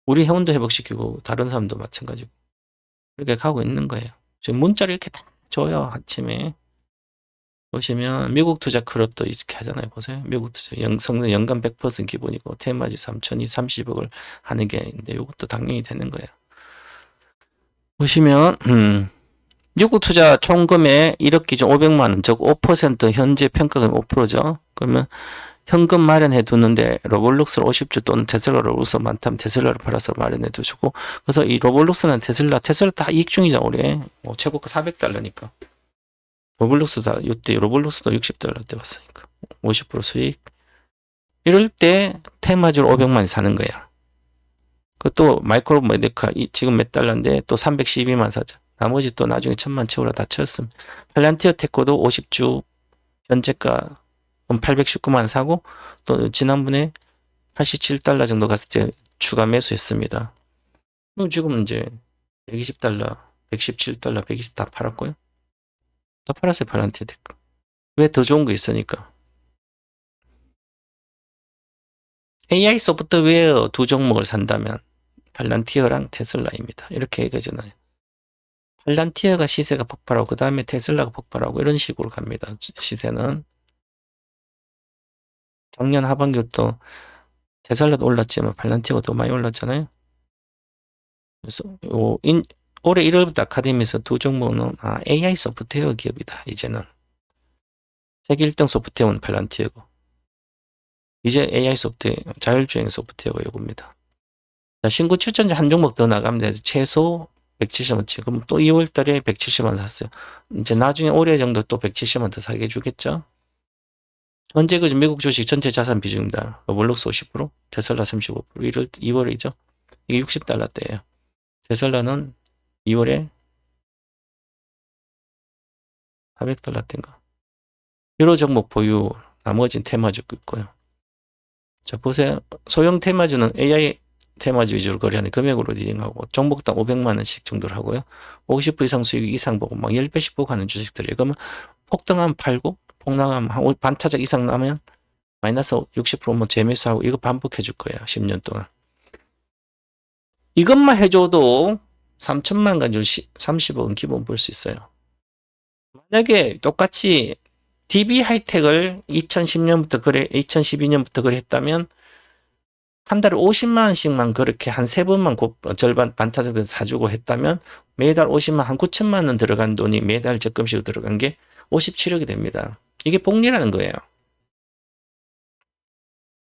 우리 회원도 회복시키고 다른 사람도 마찬가지고 이렇게 가고 있는 거예요. 지금 문자를 이렇게 다 줘요. 아침에 보시면 미국 투자 크롭도 이렇게 하잖아요. 보세요. 미국 투자 성능 연간 100% 기본이고 테마지 3천이 30억을 하는 게 있는데 이것도 당연히 되는 거예요. 보시면 미국 투자 총금액 1억 기준 500만 원, 즉 5% 현재 평가금 5%죠. 그러면 현금 마련해 두는데 로블록스를 50주 또는 테슬라를 우서 많다면 테슬라를 팔아서 마련해 두시고, 그래서 이 로블록스나 테슬라 다 이익 중이죠. 올해 최고가 400달러니까 로블록스 다 이때 로블록스도 60달러 때 왔으니까 50% 수익. 이럴 때 테마주로 500만 사는 거야. 그것도 마이크로 메디카 지금 몇 달러인데 또 312만 사자. 나머지 또 나중에 1000만 채우라 다 채웠음. 팔란티어 테코도 50주 현재가 819만 사고 또 지난번에 87달러 정도 갔을 때 추가 매수했습니다. 지금 이제 120달러, 117달러, 120 다 팔았고요. 다 팔았어요. 팔란티어 테코. 왜 더 좋은 거 있으니까. AI 소프트웨어 두 종목을 산다면 팔란티어랑 테슬라입니다. 이렇게 얘기하잖아요. 팔란티어가 시세가 폭발하고 그 다음에 테슬라가 폭발하고 이런 식으로 갑니다. 시세는. 작년 하반기부터 테슬라도 올랐지만 팔란티어가 더 많이 올랐잖아요. 그래서 올해 1월부터 아카데미에서 두 종목은 AI 소프트웨어 기업이다. 이제는. 세계 1등 소프트웨어는 팔란티어고 이제 AI 소프트웨어, 자율주행 소프트웨어가 요겁니다. 자, 신고 추천자 한 종목 더 나가면 돼서 최소 170원치. 그럼 또 2월 달에 170원 샀어요. 이제 나중에 올해 정도 또 170원 더 사게 해주겠죠? 현재 그 미국 주식 전체 자산 비중입니다. 로블록스 50%, 테슬라 35%, 2월이죠. 이게 60달러대예요. 테슬라는 2월에 400달러대인가. 유로 종목 보유, 나머지는 테마주 있고요. 자, 보세요. 소형 테마주는 AI 테마주 위주로 거래하는 금액으로 리딩하고 종목당 500만 원씩 정도를 하고요. 50% 이상 수익 이상 보고 막 10배씩 보고 하는 주식들이에요. 그러면 폭등하면 팔고 폭락하면 한 반타작 이상 나면 마이너스 60%뭐 재매수하고 이거 반복해 줄 거예요. 10년 동안. 이것만 해줘도 3천만 가지고 30억은 기본 볼 수 있어요. 만약에 똑같이 DB 하이텍을 2012년부터 거래했다면 한 달에 50만 원씩만 그렇게 한 세 번만 절반 반타작을 사주고 했다면 매달 50만 한 9천만 원 들어간 돈이 매달 적금식으로 들어간 게 57억이 됩니다. 이게 복리라는 거예요.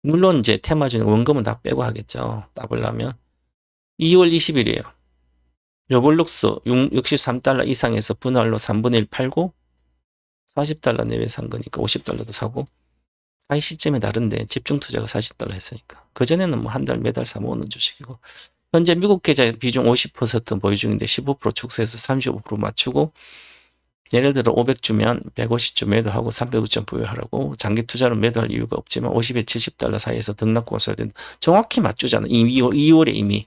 물론 이제 테마주는 원금은 다 빼고 하겠죠. 따블라면 2월 20일이에요. 로블록스 63달러 이상에서 분할로 3분의 1 팔고 40달러 내외 산 거니까 50달러도 사고 가입 시점이 다른데 집중 투자가 40달러 했으니까 그전에는 뭐 한 달 매달 사 모으는 주식이고 현재 미국 계좌 비중 50% 보유 중인데 15% 축소해서 35% 맞추고 예를 들어 500주면 150주 매도하고 350주 보유하라고 장기 투자로 매도할 이유가 없지만 50에 70달러 사이에서 등락구가 써야 된다. 정확히 맞추잖아. 2월에 이미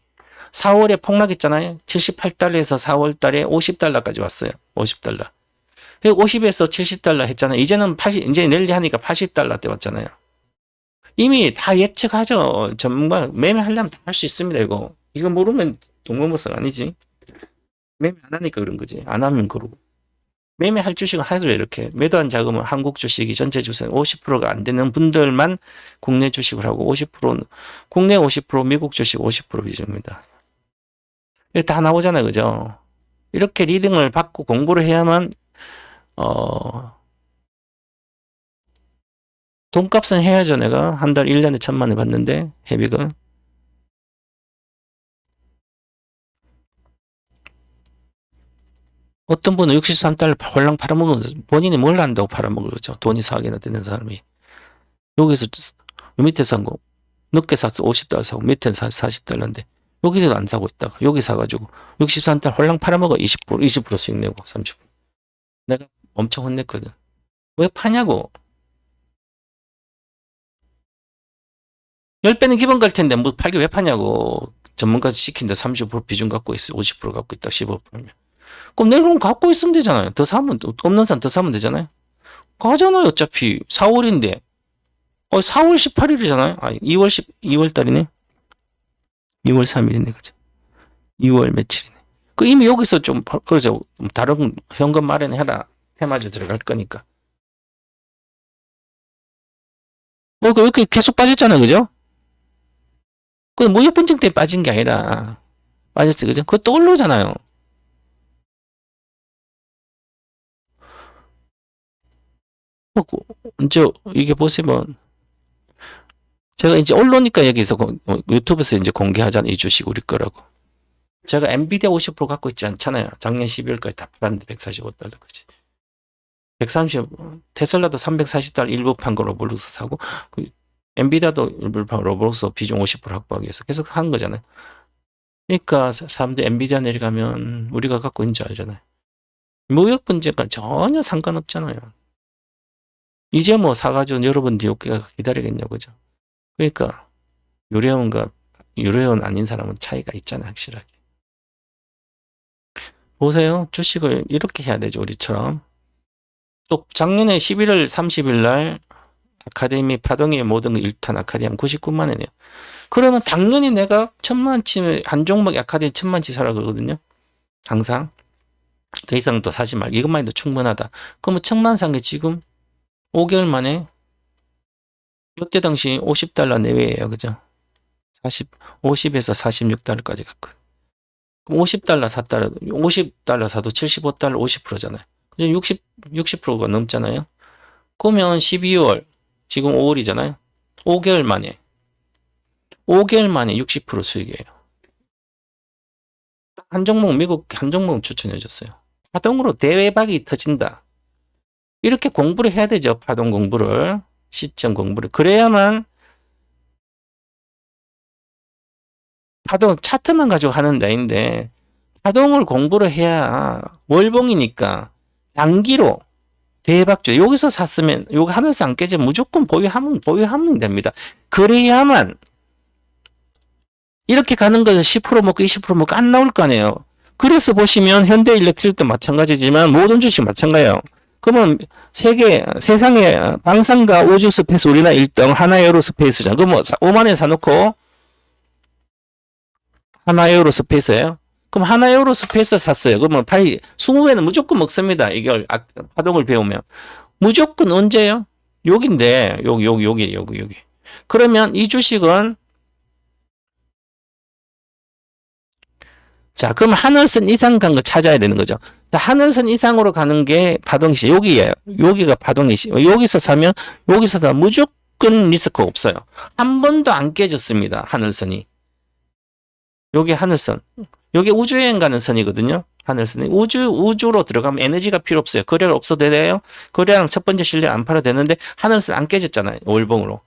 4월에 폭락했잖아요. 78달러에서 4월 달에 50달러까지 왔어요. 50달러. 50에서 70달러 했잖아요. 이제는 이제 랠리 하니까 80달러 때 왔잖아요. 이미 다 예측하죠. 전문가 매매하려면 다 할 수 있습니다. 이거 모르면 동공모성 아니지. 매매 안 하니까 그런 거지. 안 하면 그러고. 매매할 주식은 하도 이렇게 매도한 자금은 한국 주식이 전체 주식 50%가 안 되는 분들만 국내 주식을 하고 50%는 국내 50% 미국 주식 50% 비중입니다. 이게 다 나오잖아요. 그죠? 이렇게 리딩을 받고 공부를 해야만 돈값은 해야죠. 내가 한 달 1년에 1,000만 원 받는데 회비금. 어떤 분은 63달러 홀랑 팔아먹은 본인이 뭘 한다고 팔아먹을 거죠. 돈이 4억이나 되는 사람이. 여기서 밑에 산 거 늦게 샀어. 50달러 사고 밑에는 40달러인데 여기서 안 사고 있다가 여기 사가지고 63달러 홀랑 팔아먹어. 20% 수익 내고 30%. 내가 엄청 혼냈거든. 왜 파냐고. 10배는 기본 갈 텐데 뭐 팔기 왜 파냐고. 전문가 시킨데 30% 비중 갖고 있어. 50% 갖고 있다. 15%면. 그럼 내가 그럼 갖고 있으면 되잖아요. 더 사면, 없는 사람 더 사면 되잖아요. 가잖아요. 어차피 4월인데. 4월 18일이잖아요. 2월 달이네. 2월 3일이네. 그죠. 2월 며칠이네. 이미 여기서 좀, 그러죠. 다른 현금 마련해라. 테마주 들어갈 거니까. 이렇게 계속 빠졌잖아요. 그죠? 무역분쟁 때문에 빠진 게 아니라, 빠졌어. 그죠? 그거 또 올라오잖아요. 이제 이게 보시면, 제가 이제 언론니까 여기서 유튜브에서 이제 공개하잖아요. 이 주식 우리 거라고. 제가 엔비디아 50% 갖고 있지 않잖아요. 작년 12월까지 다 팔았는데 145달러. 그지. 130, 테슬라도 340달러 일부 판 거 로블록스 사고, 엔비디아도 일부 판 로블록스 비중 50% 확보하기 위해서 계속 하는 거잖아요. 그러니까 사람들 엔비디아 내려가면 우리가 갖고 있는 줄 알잖아요. 무역 분쟁과 전혀 상관없잖아요. 이제 뭐 사가지고 여러분들 욕기가 기다리겠냐고, 그죠? 그러니까 유료원과 유료원 아닌 사람은 차이가 있잖아요, 확실하게. 보세요. 주식을 이렇게 해야 되죠, 우리처럼. 또 작년에 11월 30일 날 아카데미 파동의 모든 1탄 아카데미 99만 원이에요. 그러면 당연히 내가 1,000만치 한 종목 아카데미 1,000만치 사라 그러거든요. 항상. 더 이상 더 사지 말고 이것만 해도 충분하다. 그러면 1,000만 산 게 지금 5개월 만에 이때 당시 50달러 내외예요. 그죠? 50에서 46달러까지 갔거든. 그럼 50달러 샀다라도 50달러 사도 75달러 50%잖아요. 60%가 넘잖아요. 그러면 12월 지금 5월이잖아요. 5개월 만에 60% 수익이에요. 한 종목 미국 한 종목 추천해 줬어요. 파동으로 대외박이 터진다. 이렇게 공부를 해야 되죠. 파동 공부를. 시점 공부를. 그래야만 파동 차트만 가지고 하는 데인데 파동을 공부를 해야 월봉이니까 장기로 대박죠. 여기서 샀으면 여기 하늘서 안 깨지면 무조건 보유하면 됩니다. 그래야만 이렇게 가는 것은 10% 먹고 20% 먹고 안 나올 거 아니에요. 그래서 보시면 현대일렉트릭도 마찬가지지만 모든 주식 마찬가지예요. 그러면 세상에 방산과 우주 스페이스 우리나라 1등 하나에어로스페이스잖아. 그럼 뭐 5만 원에 사놓고 하나에어로스페이스예요. 그럼 하나에어로스페이스 샀어요. 그러면 20배는 무조건 먹습니다. 이걸 파동을 배우면 무조건 언제요? 여기인데 여기. 그러면 이 주식은 자, 그럼 하늘선 이상 간 거 찾아야 되는 거죠. 하늘선 이상으로 가는 게 파동시 여기예요. 여기가 파동이시. 여기서 사면 여기서 다 무조건 리스크 없어요. 한 번도 안 깨졌습니다. 하늘선이. 여기 하늘선. 여기 우주여행 가는 선이거든요. 하늘선이. 우주로 들어가면 에너지가 필요 없어요. 거래가 없어도 돼요. 거래량 첫 번째 실력 안 팔아도 되는데 하늘선 안 깨졌잖아요. 월봉으로.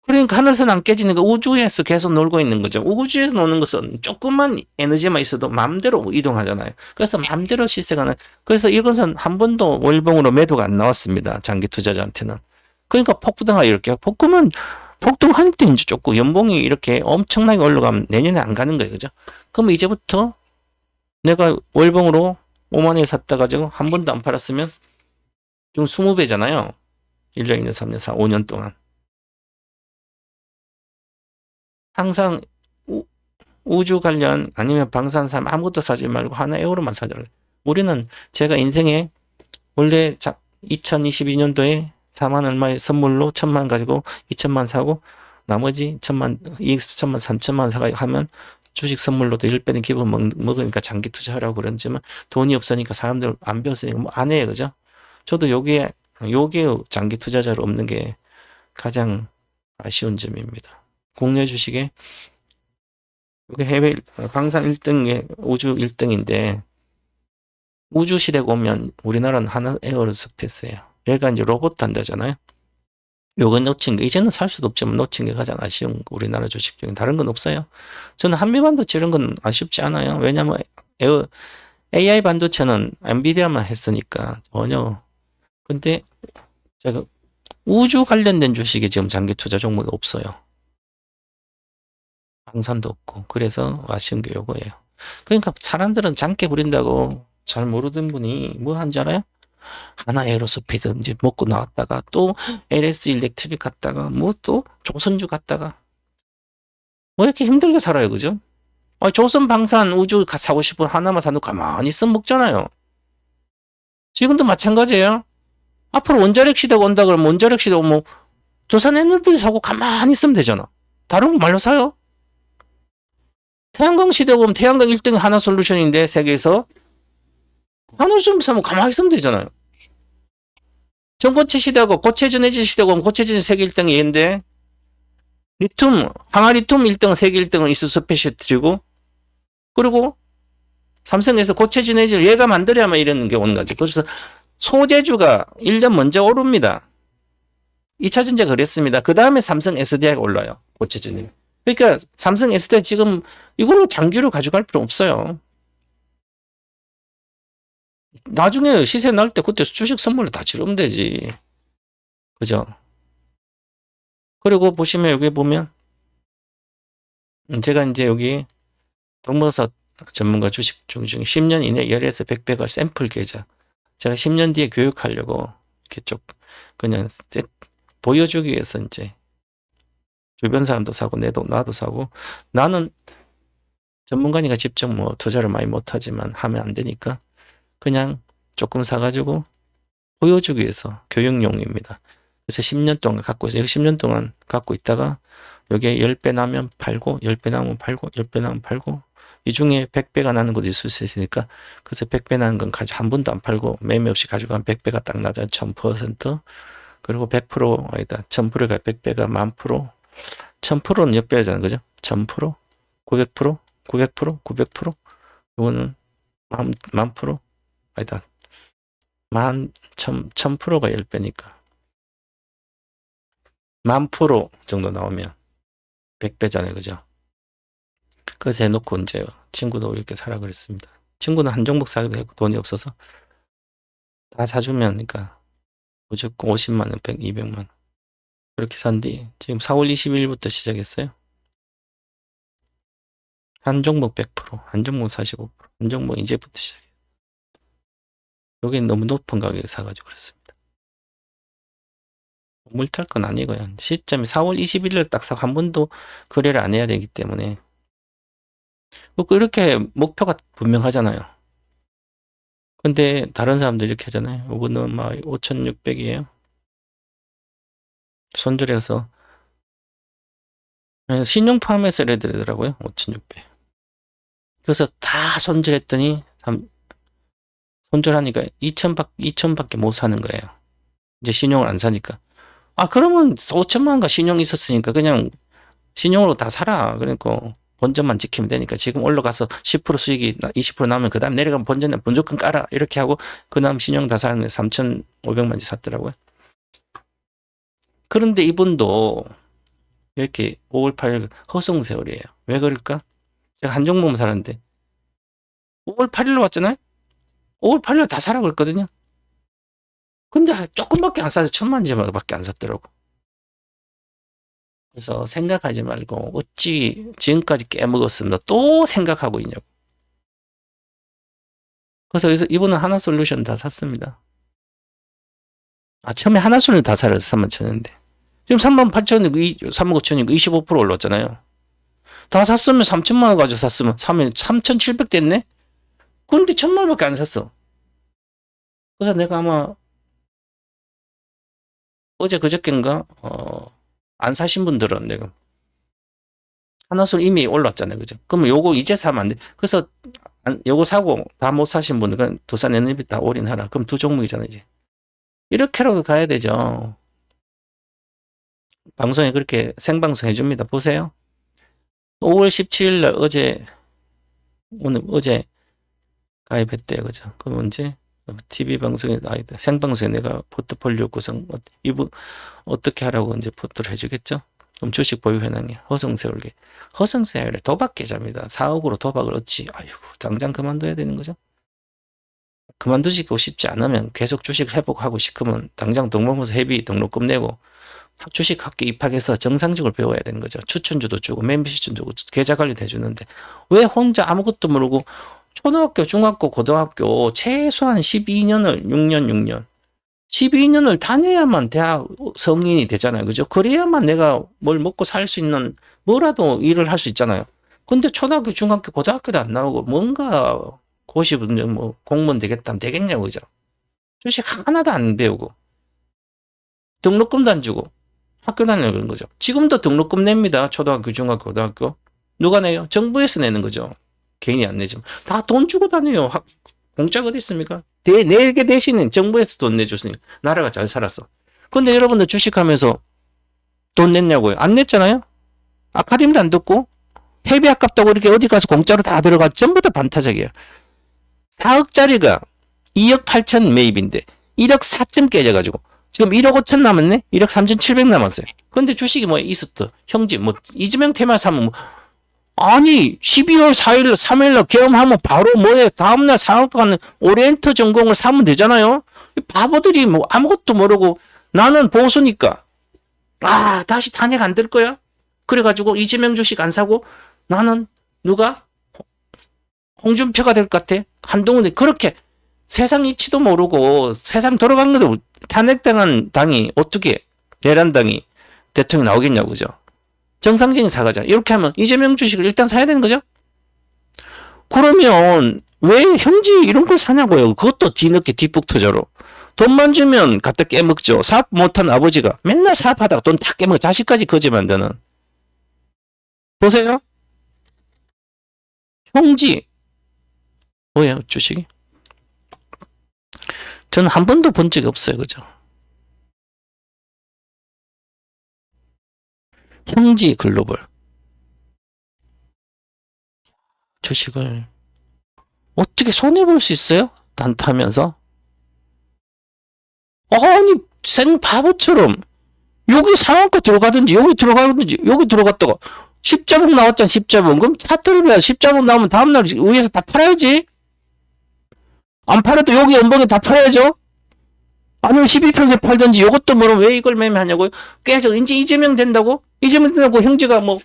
그러니까 하늘선 안 깨지니까 우주에서 계속 놀고 있는 거죠. 우주에서 노는 것은 조금만 에너지만 있어도 마음대로 이동하잖아요. 그래서 마음대로 시세가 그래서 이것은 한 번도 월봉으로 매도가 안 나왔습니다. 장기 투자자한테는. 그러니까 폭등하 이렇게 폭등할 때 이제 조금 연봉이 이렇게 엄청나게 올라가면 내년에 안 가는 거예요. 그죠? 그럼 이제부터 내가 월봉으로 5만 원에 샀다 가지고 한 번도 안 팔았으면 지금 20배잖아요. 1년, 2년, 3년, 4, 5년 동안. 항상 우주 관련 아니면 방산산 아무것도 사지 말고 하나 에어로만 사자. 우리는 제가 인생에 원래 2022년도에 4만 얼마의 선물로 1,000만 가지고 2,000만 사고 나머지 1,000만, 2,000만, 3,000만 사가 하면 주식 선물로도 1배는 기본 먹으니까 장기 투자하라고 그러지만 돈이 없으니까 사람들 안 배웠으니까 뭐 안 해요. 그죠? 저도 여기에 요게 장기 투자자로 없는 게 가장 아쉬운 점입니다. 국내 주식에 이게 해외 방산 1등에 우주 1등인데 우주 시대가 오면 우리나라는 하나 에어로스페이스예요. 얘가 이제 로봇 한다잖아요. 요거 놓친 게 이제는 살 수도 없지만 놓친 게 가장 아쉬운 우리나라 주식 중에 다른 건 없어요. 저는 한미반도체 이런 건 아쉽지 않아요. 왜냐면 AI 반도체는 엔비디아만 했으니까 전혀. 근데 제가 우주 관련된 주식이 지금 장기 투자 종목이 없어요. 방산도 없고. 그래서 아쉬운 게 요거예요. 그러니까 사람들은 장기 부린다고 잘 모르던 분이 뭐 한지 알아요? 하나 에어로스페이스 이제 먹고 나왔다가 또 LS 일렉트릭 갔다가 뭐 또 조선주 갔다가 뭐 이렇게 힘들게 살아요, 그죠? 조선 방산 우주 사고 싶으면 하나만 사놓고 가만히 있으면 먹잖아요. 지금도 마찬가지예요. 앞으로 원자력 시대가 온다 그러면 원자력 시대 오면 조선 에너지 사고 가만히 있으면 되잖아. 다른 거 말로 사요. 태양광 시대가 오면 태양광 1등 하나 솔루션인데 세계에서 하나 좀 사면 가만히 있으면 되잖아요. 전고체 시대하고 고체 전해질 시대가 오면 고체 전해 세계 1등이 얘인데 리튬, 항아리튬 1등, 세계 1등은 이수 스페셜티고 그리고 삼성에서 고체 전해질 얘가 만들어야만 이런 게 오는 거죠. 그래서 소재주가 1년 먼저 오릅니다. 2차 전지가 그랬습니다. 그 다음에 삼성 SDI가 올라요. 고체 전해. 그러니까 삼성 SDI 지금 이걸로 장기로 가져갈 필요 없어요. 나중에 시세 날 때 그때 주식 선물로 다 치르면 되지. 그죠? 그리고 보시면 여기 보면 제가 이제 여기 동버섯 전문가 주식 중에 10년 이내 10에서 100배가 샘플 계좌. 제가 10년 뒤에 교육하려고 이렇게 쭉 그냥 보여주기 위해서 이제 주변 사람도 사고 나도 사고 나는 전문가니까 직접 뭐 투자를 많이 못하지만 하면 안 되니까 그냥 조금 사가지고 보여주기 위해서 교육용입니다. 그래서 10년 동안 갖고 있어요. 10년 동안 갖고 있다가 여기에 10배 나면 팔고 10배 나면 팔고 10배 나면 팔고 이 중에 100배가 나는 것도 있을 수 있으니까 그래서 100배 나는 건 한 번도 안 팔고 매매 없이 가져가면 100배가 딱 나잖아요. 1000% 그리고 100% 아니다. 1000%가 100배가 10,000%. 1000%는 몇 배잖아요. 그죠? 1000%, 900%, 900%, 900%. 이거는 10,000%. 아니다. 1000%가 10배니까. 10,000% 정도 나오면 100배잖아요. 그죠? 그래서 해놓고 이제 친구도 이렇게 사라 그랬습니다. 친구는 한 종목 사기로 했고 돈이 없어서 다 사주면 그러니까 무조건 50만 원, 100, 200만 원. 그렇게 산뒤 지금 4월 20일부터 시작했어요. 한 종목 100%, 한 종목 45%, 한 종목 이제부터 시작해요. 여기는 너무 높은 가격에 사가지고 그랬습니다. 물탈 건 아니고요. 시점이 4월 20일을 딱 사고 한 번도 거래를 안 해야 되기 때문에 이렇게 목표가 분명하잖아요. 근데 다른 사람들 이렇게 하잖아요. 이거는 막 5,600이에요. 손절해서 신용 포함해서 이래 되더라고요. 5,600. 그래서 다 손절했더니 손절하니까 2,000밖에 못 사는 거예요. 이제 신용을 안 사니까. 그러면 5천만 원가 신용이 있었으니까 그냥 신용으로 다 사라. 그러니까 본전만 지키면 되니까 지금 올라가서 10% 수익이 20% 나오면 그 다음 내려가면 본전에 무조건 깔아. 이렇게 하고 그 다음 신용 다 사는 게 3,500만원치 샀더라고요. 그런데 이분도 이렇게 5월 8일 허송세월이에요. 왜 그럴까? 제가 한 종목만 사는데 5월 8일로 왔잖아요. 5월 8일 다 사라고 했거든요. 근데 조금밖에 안 사서 1,000만 원밖에 안 샀더라고. 그래서 생각하지 말고 어찌 지금까지 깨먹었으면 또 생각하고 있냐고. 그래서 이분은 하나솔루션 다 샀습니다. 처음에 하나솔루션 다 사서 31,000원인데 지금 38,000원이고 35,000원이고 25% 올랐잖아요. 다 샀으면 3천만 원 가지고 샀으면 3,700 됐네? 근데 1,000만 원밖에 안 샀어. 그래서 내가 아마 어제 그저께인가 안 사신 분들은 내가 하나솔 이미 올랐잖아요. 그죠? 그러면 요거 이제 사면 안 돼. 그래서 요거 사고 다 못 사신 분들은 두산 에너비 다 올인하라. 그럼 두 종목이잖아요. 이제. 이렇게라도 가야 되죠. 방송에 그렇게 생방송 해줍니다. 보세요. 5월 17일 날 어제 가입했대요. 그죠? 그럼 언제? TV 방송에, 생방송에 내가 포트폴리오 구성, 이분, 어떻게 하라고 이제 포트를 해주겠죠? 그럼 주식 보유 현황이 허송세월계. 허송세월계 도박 계좌입니다. 4억으로 도박을 얻지. 아이고, 당장 그만둬야 되는 거죠? 그만두시고 싶지 않으면 계속 주식을 회복하고 싶으면 당장 동방문서 회비 등록금 내고 주식 학교 입학해서 정상적으로 배워야 되는 거죠. 추천주도 주고 멤버십도 주고 계좌 관리도 해주는데 왜 혼자 아무것도 모르고 초등학교, 중학교, 고등학교 최소한 12년을 6년 12년을 다녀야만 대학 성인이 되잖아요. 그죠? 그래야만 내가 뭘 먹고 살 수 있는 뭐라도 일을 할 수 있잖아요. 근데 초등학교, 중학교, 고등학교도 안 나오고 뭔가 고시 뭐 공무원 되겠다면 되겠냐고 그죠? 주식 하나도 안 배우고 등록금도 안 주고 학교 다니는 그런 거죠. 지금도 등록금 냅니다. 초등학교, 중학교, 고등학교. 누가 내요? 정부에서 내는 거죠. 개인이 안 내지만. 다 돈 주고 다녀요. 공짜가 어디 있습니까? 내게 대신에 정부에서 돈 내줬으니 나라가 잘 살았어. 근데 여러분들 주식하면서 돈 냈냐고요? 안 냈잖아요? 아카데미도 안 듣고 회비 아깝다고 이렇게 어디 가서 공짜로 다 들어가 전부 다 반타작이에요. 4억짜리가 2억 8천 매입인데 1억 4천 깨져가지고 지금 1억 5천 남았네? 1억 3천 7백 남았어요. 근데 주식이 뭐 있었어. 형제, 뭐, 이재명 테마 사면 뭐, 아니, 12월 4일, 3일날 계엄하면 바로 뭐에 다음날 상한가 가는 오리엔트 전공을 사면 되잖아요? 바보들이 뭐 아무것도 모르고 나는 보수니까, 다시 탄핵 안 될 거야? 그래가지고 이재명 주식 안 사고 나는 누가? 홍준표가 될 것 같아? 한동훈이 그렇게 세상 이치도 모르고 세상 돌아간 것도 탄핵당한 당이 어떻게 내란당이 대통령 나오겠냐고 그죠? 정상적인 사과자. 이렇게 하면 이재명 주식을 일단 사야 되는 거죠? 그러면 왜 형지 이런 걸 사냐고요? 그것도 뒤늦게 뒷북 투자로. 돈만 주면 갖다 깨먹죠. 사업 못한 아버지가 맨날 사업하다가 돈 다 깨먹어. 자식까지 거지 만드는. 보세요. 형지. 뭐예요 주식이? 저는 한 번도 본 적이 없어요. 그죠? 형지 글로벌. 주식을 어떻게 손해볼 수 있어요? 단타면서? 아니, 생 바보처럼 여기 상한가 들어가든지 여기 들어갔다가 십자봉 나왔잖아. 십자봉. 그럼 차트를 십자봉 나오면 다음날 위에서 다 팔아야지. 안 팔아도 여기 연봉에 다 팔아야죠. 아니면 12% 팔든지 이것도 모르면 왜 이걸 매매하냐고요. 계속 이제 이재명 된다고? 이재명 된다고 형제가 뭐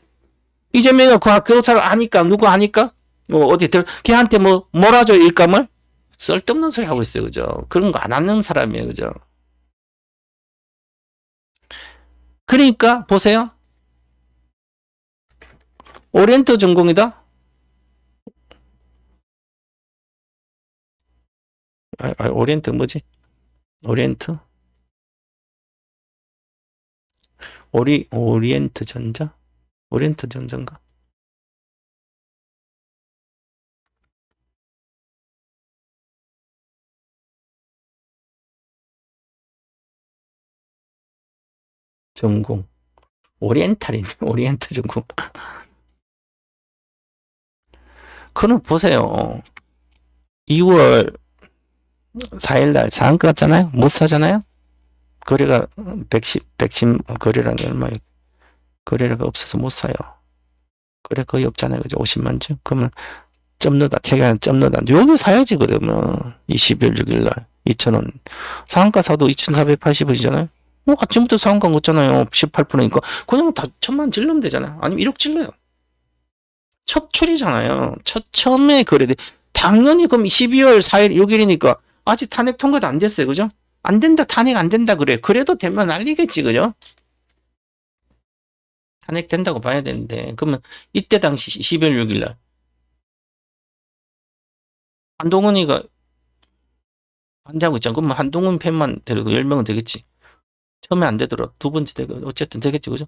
이재명이 그 사람 아니까 누구 아니까? 뭐 어디 걔한테 뭐 몰아줘 일감을? 쓸데없는 소리 하고 있어요. 그죠? 그런 거 안 하는 사람이에요. 그죠? 그러니까 보세요. 오리엔트 전공이다? 오리엔트 뭐지? 오리엔트? 오리엔트 전자? 오리엔트 전자인가? 전공. 오리엔탈이네. 오리엔트 전공. 그럼 보세요. 2월 4일날 상한가 갔잖아요. 못 사잖아요. 거래가 110 거래량이 얼마예요? 거래가 없어서 못 사요. 거래 거의 없잖아요. 그죠? 50만 주. 그러면 점 넣다. 제가 점 넣다. 여기 사야지 그러면 20일 6일날 2,000원. 상한가 사도 2,480원이잖아요. 뭐 아침부터 상한가 갔잖아요. 18%니까 그냥 다 1,000만 질르면 되잖아요. 아니면 1억 질러요. 첫 출이잖아요. 처음에 거래돼. 당연히 그럼 12월 4일 6일이니까 아직 탄핵 통과도 안 됐어요. 그죠? 안 된다. 탄핵 안 된다 그래. 그래도 되면 난리겠지. 그죠? 탄핵 된다고 봐야 되는데 그러면 이때 당시 12월 6일날 한동훈이가 반대하고 있잖아. 그러면 한동훈 팬만 데려도 10명은 되겠지. 처음에 안 되더라도 두 번째 되고 어쨌든 되겠지. 그죠?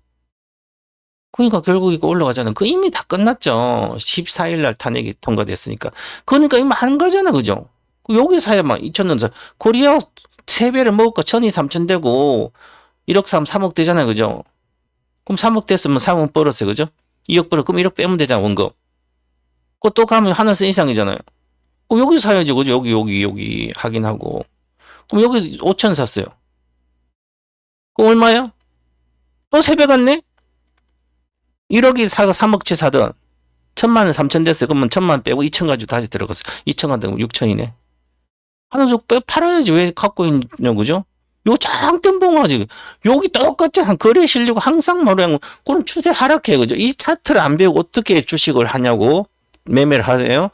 그러니까 결국 이거 올라가잖아. 그 이미 다 끝났죠. 14일 날 탄핵이 통과됐으니까. 그러니까 이미 한 거잖아. 그죠? 여기 사야만 2,000원 사. 코리아 3배를 먹을까 1,200, 3,000 되고 1억 사면 3억 되잖아요. 그죠? 그럼 3억 됐으면 3억 벌었어요. 그죠? 2억 벌어. 그럼 1억 빼면 되잖아. 원금. 그또 가면 하늘선 이상이잖아요. 그럼 여기 사야지. 그죠? 여기 확인하고. 그럼 여기 5천 샀어요. 그럼 얼마야? 또 3배 갔네? 1억이 사가 3억치 사든 1,000만 원 3천 됐어요. 그러면 1,000만 원 빼고 2천 가지고 다시 들어갔어. 2천 가지고 6천이네. 하나 좀 팔아야지. 왜 갖고 있냐, 그죠? 요 장땡 봉화지. 여기 똑같이 한 거래 실리고 항상 뭐라고 그럼 추세 하락해, 그죠? 이 차트를 안 배우고 어떻게 주식을 하냐고 매매를 하세요?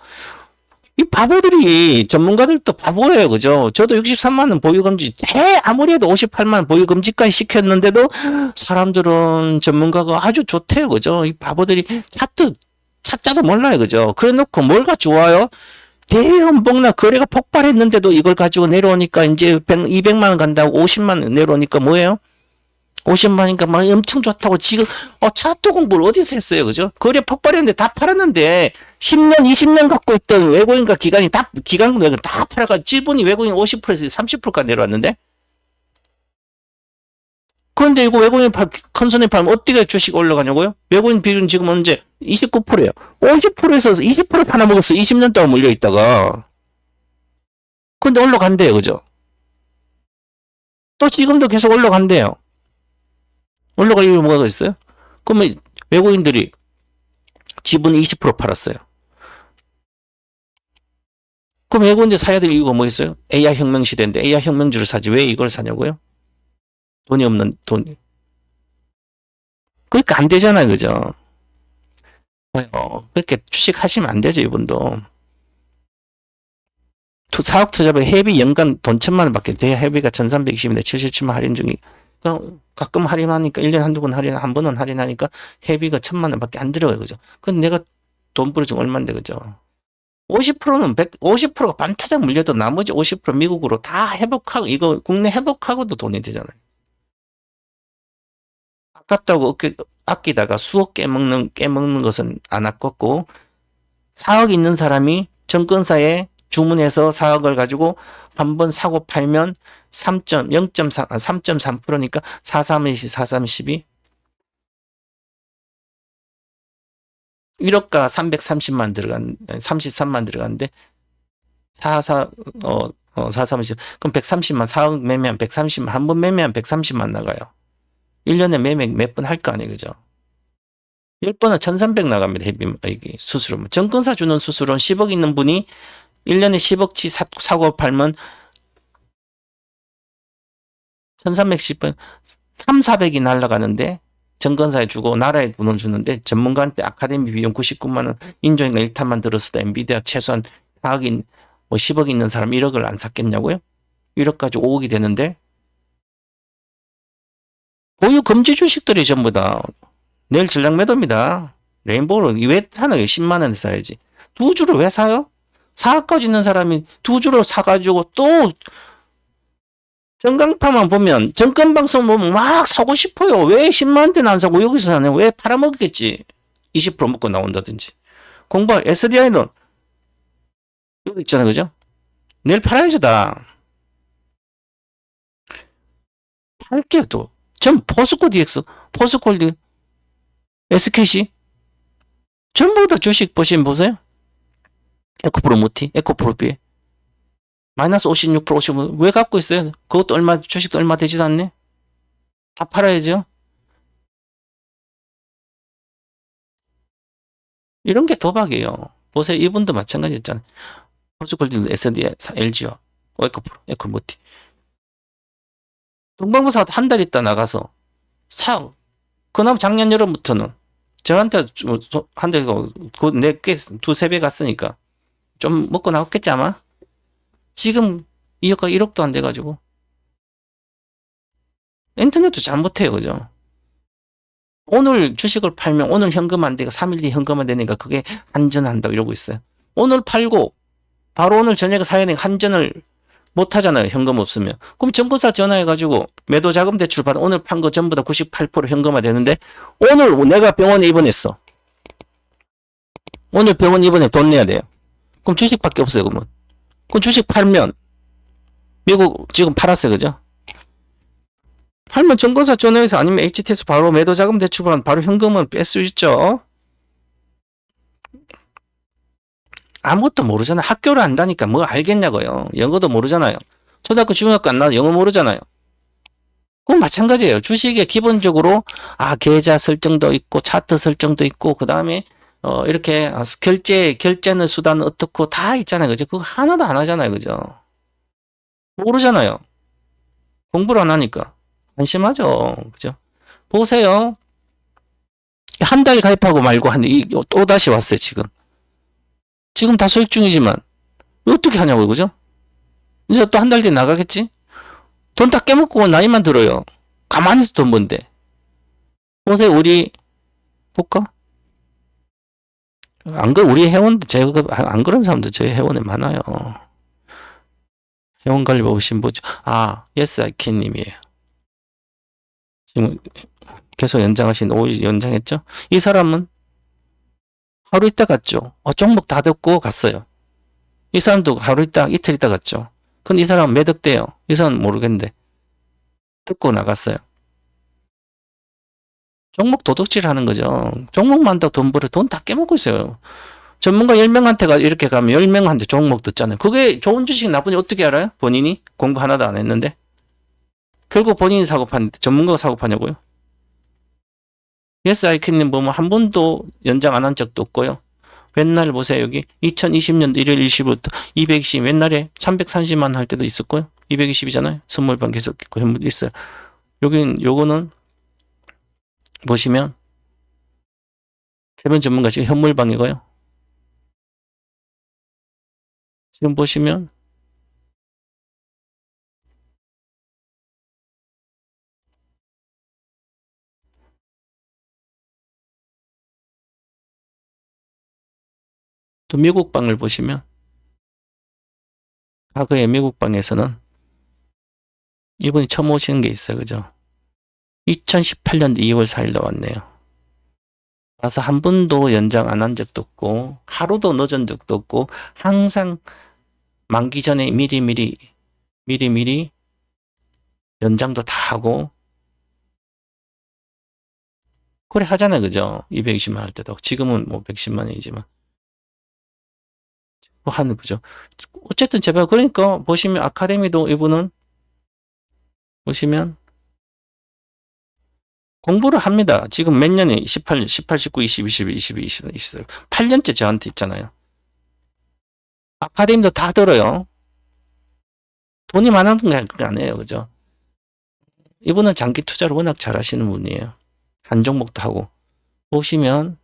이 바보들이 전문가들도 바보예요, 그죠? 저도 63만 원 보유금지, 아무리 해도 58만 원 보유금지까지 시켰는데도 사람들은 전문가가 아주 좋대요, 그죠? 이 바보들이 차트 차자도 몰라요, 그죠? 그래 놓고 뭘가 좋아요? 대연봉나 거래가 폭발했는데도 이걸 가지고 내려오니까 이제 200만 원 간다고 50만 원 내려오니까 뭐예요? 50만이니까 막 엄청 좋다고 지금 차트 공부를 어디서 했어요, 그죠? 거래 폭발했는데 다 팔았는데 10년, 20년 갖고 있던 외국인과 기관이 기관도 다 팔아가 지분이 외국인 50%에서 30%까지 내려왔는데 그런데 이거 외국인 컨선에 팔면 어떻게 주식 올라가냐고요? 외국인 비율은 지금 언제 29%예요. 50%에서 20% 팔아먹었어. 20년 동안 물려있다가. 근데 올라간대요. 그죠? 또 지금도 계속 올라간대요. 올라갈 이유 뭐가 있어요? 그러면 외국인들이 지분 20% 팔았어요. 그럼 외국인들 사야 될 이유가 뭐 있어요? AI 혁명 시대인데 AI 혁명주를 사지 왜 이걸 사냐고요? 돈이 없는 돈. 그러니까 안 되잖아요. 그죠? 그렇게 주식 하시면 안 되죠. 이분도. 4억 투자비 회비 연간 돈 1,000만 원밖에 돼. 회비가 1,320인데 77만 할인 중이. 가끔 할인하니까 1년에 한두 번 할인, 한 번은 할인하니까 회비가 1,000만 원밖에 안 들어가요. 그죠? 근데 내가 돈 벌어지면 얼마인데, 그죠? 50%는 50%가 반타작 물려도 나머지 50% 미국으로 다 회복하고, 이거 국내 회복하고도 돈이 되잖아요. 아깝다고 아끼다가 수억 깨먹는 것은 안 아깝고, 4억 있는 사람이 증권사에 주문해서 4억을 가지고 한번 사고 팔면 3.3%니까 432 1억가 330만 33만 들어갔는데 430 그럼 130만 4억 매매한 130만 한 번 매매한 130만 나가요. 1년에 매매 몇 번 할 거 아니에요, 그죠? 10번은 1,300 나갑니다. 이게 수수료. 증권사 주는 수수료는 10억 있는 분이 1년에 10억치 사고 팔면 1,310번 3, 400이 날라가는데 증권사에 주고 나라에 돈을 주는데 전문가한테 아카데미 비용 99만 원 인조인가 1탄만 들었을 때 엔비디아 최소한 4억인 뭐 10억 있는 사람 1억을 안 샀겠냐고요? 1억 가지고 5억이 되는데 보유 금지 주식들이 전부 다 내일 전략 매도입니다. 레인보우를 왜 사나요? 10만 원에 사야지. 두 주를 왜 사요? 4억까지 있는 사람이 두 주를 사가지고 또 전광판만 보면 정권방송 보면 막 사고 싶어요. 왜 10만 원대는 안 사고 여기서 사냐? 왜 팔아먹겠지? 20% 먹고 나온다든지. 공부 SDI는 여기 있잖아, 그죠? 내일 팔아야지 다. 팔게요 또. 전 포스코 DX, 포스코홀딩, SKC 전부 다 주식 보시면 보세요. 에코프로 무티, 에코프로비 마이너스 56% 55. 왜 갖고 있어요? 그것도 얼마 주식도 얼마 되지도 않네. 다 팔아야죠. 이런 게 도박이에요. 보세요. 이분도 마찬가지였잖아요. 포스코홀딩, S&D, LG와 에코프로, 에코무티. 동방부사 한 달 있다 나가서 그나마 작년 여름부터는 저한테 한 달, 내게 두세 배 갔으니까 좀 먹고 나왔겠지 아마. 지금 2억과 1억도 안 돼가지고 인터넷도 잘못해요, 그죠? 오늘 주식을 팔면 오늘 현금 안 되고 3일 뒤에 현금 안 되니까 그게 한전한다고 이러고 있어요. 오늘 팔고 바로 오늘 저녁에 사야 되니까 한전을 못 하잖아요. 현금 없으면. 그럼 증권사 전화해가지고 매도 자금 대출 받아 오늘 판 거 전부 다 98% 현금화 되는데 오늘 내가 병원에 입원했어. 오늘 병원 입원에 돈 내야 돼요. 그럼 주식밖에 없어요. 그러면 주식 팔면 미국 지금 팔았어요. 그죠? 팔면 증권사 전화해서 아니면 HT에서 바로 매도 자금 대출받으면 바로 현금은 뺄 수 있죠. 아무것도 모르잖아. 학교를 안 다니까 뭐 알겠냐고요. 영어도 모르잖아요. 초등학교, 중학교 안 나와도 영어 모르잖아요. 그건 마찬가지예요. 주식에 기본적으로 계좌 설정도 있고 차트 설정도 있고 그 다음에 이렇게 결제는 수단은 어떻고 다 있잖아요. 그죠? 그거 하나도 안 하잖아요. 그죠? 모르잖아요. 공부를 안 하니까. 안심하죠. 그죠? 보세요. 한 달 가입하고 말고 또 다시 왔어요. 지금 다 소액 중이지만 어떻게 하냐고요. 그죠? 이제 또 한 달 뒤에 나가겠지? 돈 다 깨먹고 나이만 들어요. 가만히 있어 돈 번데. 보세요. 우리 볼까? 우리 회원, 제가 안 그런 사람도 저희 회원에 많아요. 회원 관리 보신 보죠. yes, I can 님이에요. 지금 계속 연장하신 5일 연장했죠? 이 사람은 하루 있다 갔죠. 종목 다 듣고 갔어요. 이 사람도 이틀 있다 갔죠. 근데 이 사람은 매덕대요. 이 사람은 모르겠는데. 듣고 나갔어요. 종목 도둑질 하는 거죠. 종목만 더 돈 벌어 돈 다 깨먹고 있어요. 전문가 10명한테가 이렇게 가면 10명한테 종목 듣잖아요. 그게 좋은 주식 나쁜지 어떻게 알아요? 본인이 공부 하나도 안 했는데. 결국 본인이 사고 파는데 전문가가 사고 파냐고요? yes, I can님 보면 한 번도 연장 안 한 적도 없고요. 맨날 보세요. 여기 2020년 1월 20일부터 220 옛날에 330만 할 때도 있었고요. 220이잖아요. 선물방 계속 있고 현물도 있어요. 요거는 보시면 개변 전문가 지금 현물방이고요. 지금 보시면 또 미국 방을 보시면 과거에 미국 방에서는 이분이 처음 오시는 게 있어요. 그죠? 2018년 2월 4일 나왔네요. 와서 한 번도 연장 안 한 적도 없고 하루도 늦은 적도 없고 항상 만기 전에 미리미리 연장도 다 하고 그래 하잖아요. 그죠? 220만 할 때도. 지금은 뭐 110만 원이지만 뭐 하는 거죠. 어쨌든 제발 그러니까 보시면 아카데미도 이분은 보시면 공부를 합니다. 지금 몇 년이 18, 19, 20, 21, 22, 22, 23, 8년째 저한테 있잖아요. 아카데미도 다 들어요. 돈이 많은 게 아니에요. 그죠? 이분은 장기 투자를 워낙 잘 하시는 분이에요. 한 종목도 하고. 보시면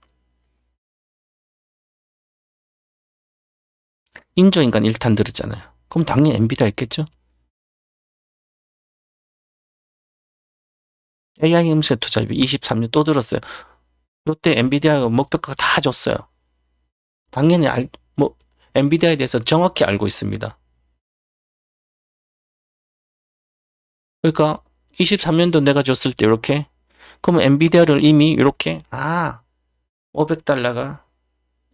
인조인간 1탄 들었잖아요. 그럼 당연히 엔비디아 있겠죠? AI 임세 투자비 23년 또 들었어요. 요때 엔비디아가 목표가 다 줬어요. 당연히 엔비디아에 대해서 정확히 알고 있습니다. 그러니까 23년도 내가 줬을 때 이렇게 그러면 엔비디아를 이미 이렇게 500달러가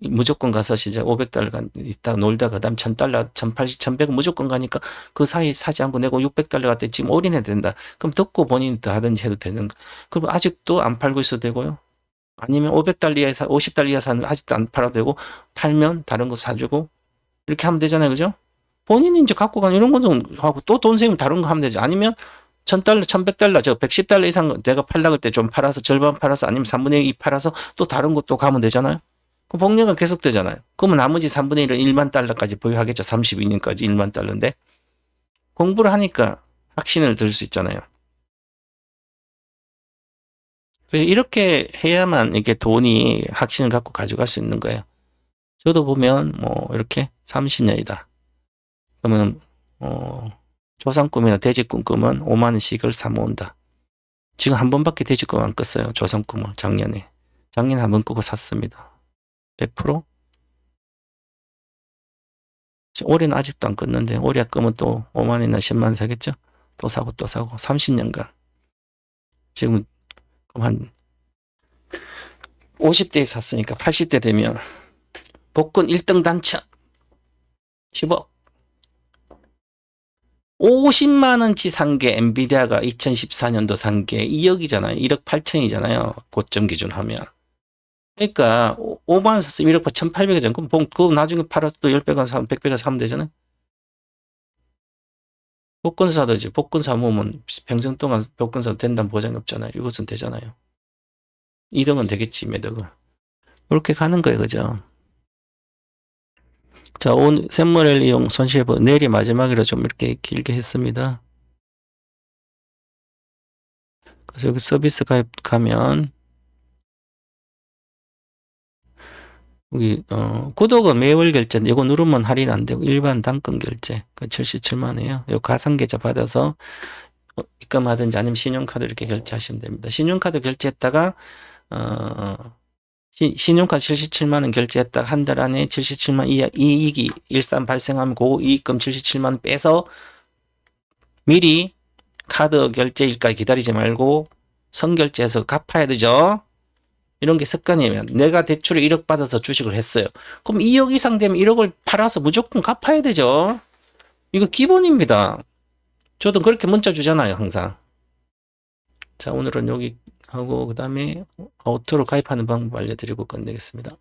무조건 가서 시작 500달러 있다가 놀다가 그다음 1000달러 1080 1100 무조건 가니까 그 사이 사지 않고 내고 600달러 갔대 지금 올인해야 된다. 그럼 듣고 본인이 더 하든지 해도 되는 거. 그럼 아직도 안 팔고 있어도 되고요. 아니면 500달러 이하 50달러 이하 사는 아직도 안 팔아도 되고 팔면 다른 거 사주고 이렇게 하면 되잖아요. 그죠? 본인이 이제 갖고 가는 이런 것도 하고 또 돈 세우면 다른 거 하면 되죠. 아니면 1000달러, 1100달러, 110달러 이상 내가 팔라고 할 때 좀 팔아서 절반 팔아서 아니면 3분의 2 팔아서 또 다른 것도 가면 되잖아요. 그 복리가 계속 되잖아요. 그러면 나머지 3분의 1은 1만 달러까지 보유하겠죠. 32년까지 1만 달러인데 공부를 하니까 확신을 들 수 있잖아요. 이렇게 해야만 이게 돈이 확신을 갖고 가져갈 수 있는 거예요. 저도 보면 뭐 이렇게 30년이다. 그러면 조상꿈이나 돼지꿈 꾸면 5만 원씩을 사모은다. 지금 한 번밖에 돼지꿈 안 껐어요. 조상꿈을 작년에 한 번 끄고 샀습니다. 100%? 올해는 아직도 안 껐는데 올해 끄면 또 5만 원이나 10만 원 사겠죠? 또 사고 30년간 지금 한 50대에 샀으니까 80대 되면 복권 1등 당첨 10억 50만 원치 산 게 엔비디아가 2014년도 산 게 2억이잖아요. 1억 8천이잖아요. 고점 기준 하면. 그러니까 5만 원 샀으면 1억 1,800이잖아요. 그럼 그거 나중에 팔아서 또 10배가 사면 100배가 사면 되잖아요. 복권 사도지. 복권 사모으면 평생 동안 복권 사도 된다는 보장이 없잖아요. 이것은 되잖아요. 2등은 되겠지, 매덕은. 이렇게 가는 거예요. 그죠? 자, 오늘 샘물엘 이용 손실보 내일이 마지막이라 좀 이렇게 길게 했습니다. 그래서 여기 서비스 가입 가면 여기 구독은 매월 결제. 이거 누르면 할인 안 되고 일반 단건 결제. 그 77만이에요. 요 가상 계좌 받아서 입금하든지 아니면 신용카드 이렇게 결제하시면 됩니다. 신용카드 결제했다가 신용카드 77만 원 결제했다가 한 달 안에 77만 이익이 일산 발생하면 그 이익금 77만 원 빼서 미리 카드 결제일까지 기다리지 말고 선결제해서 갚아야 되죠. 이런 게 습관이면 내가 대출을 1억 받아서 주식을 했어요. 그럼 2억 이상 되면 1억을 팔아서 무조건 갚아야 되죠. 이거 기본입니다. 저도 그렇게 문자 주잖아요, 항상. 자, 오늘은 여기 하고 그다음에 아우터로 가입하는 방법 알려드리고 끝내겠습니다.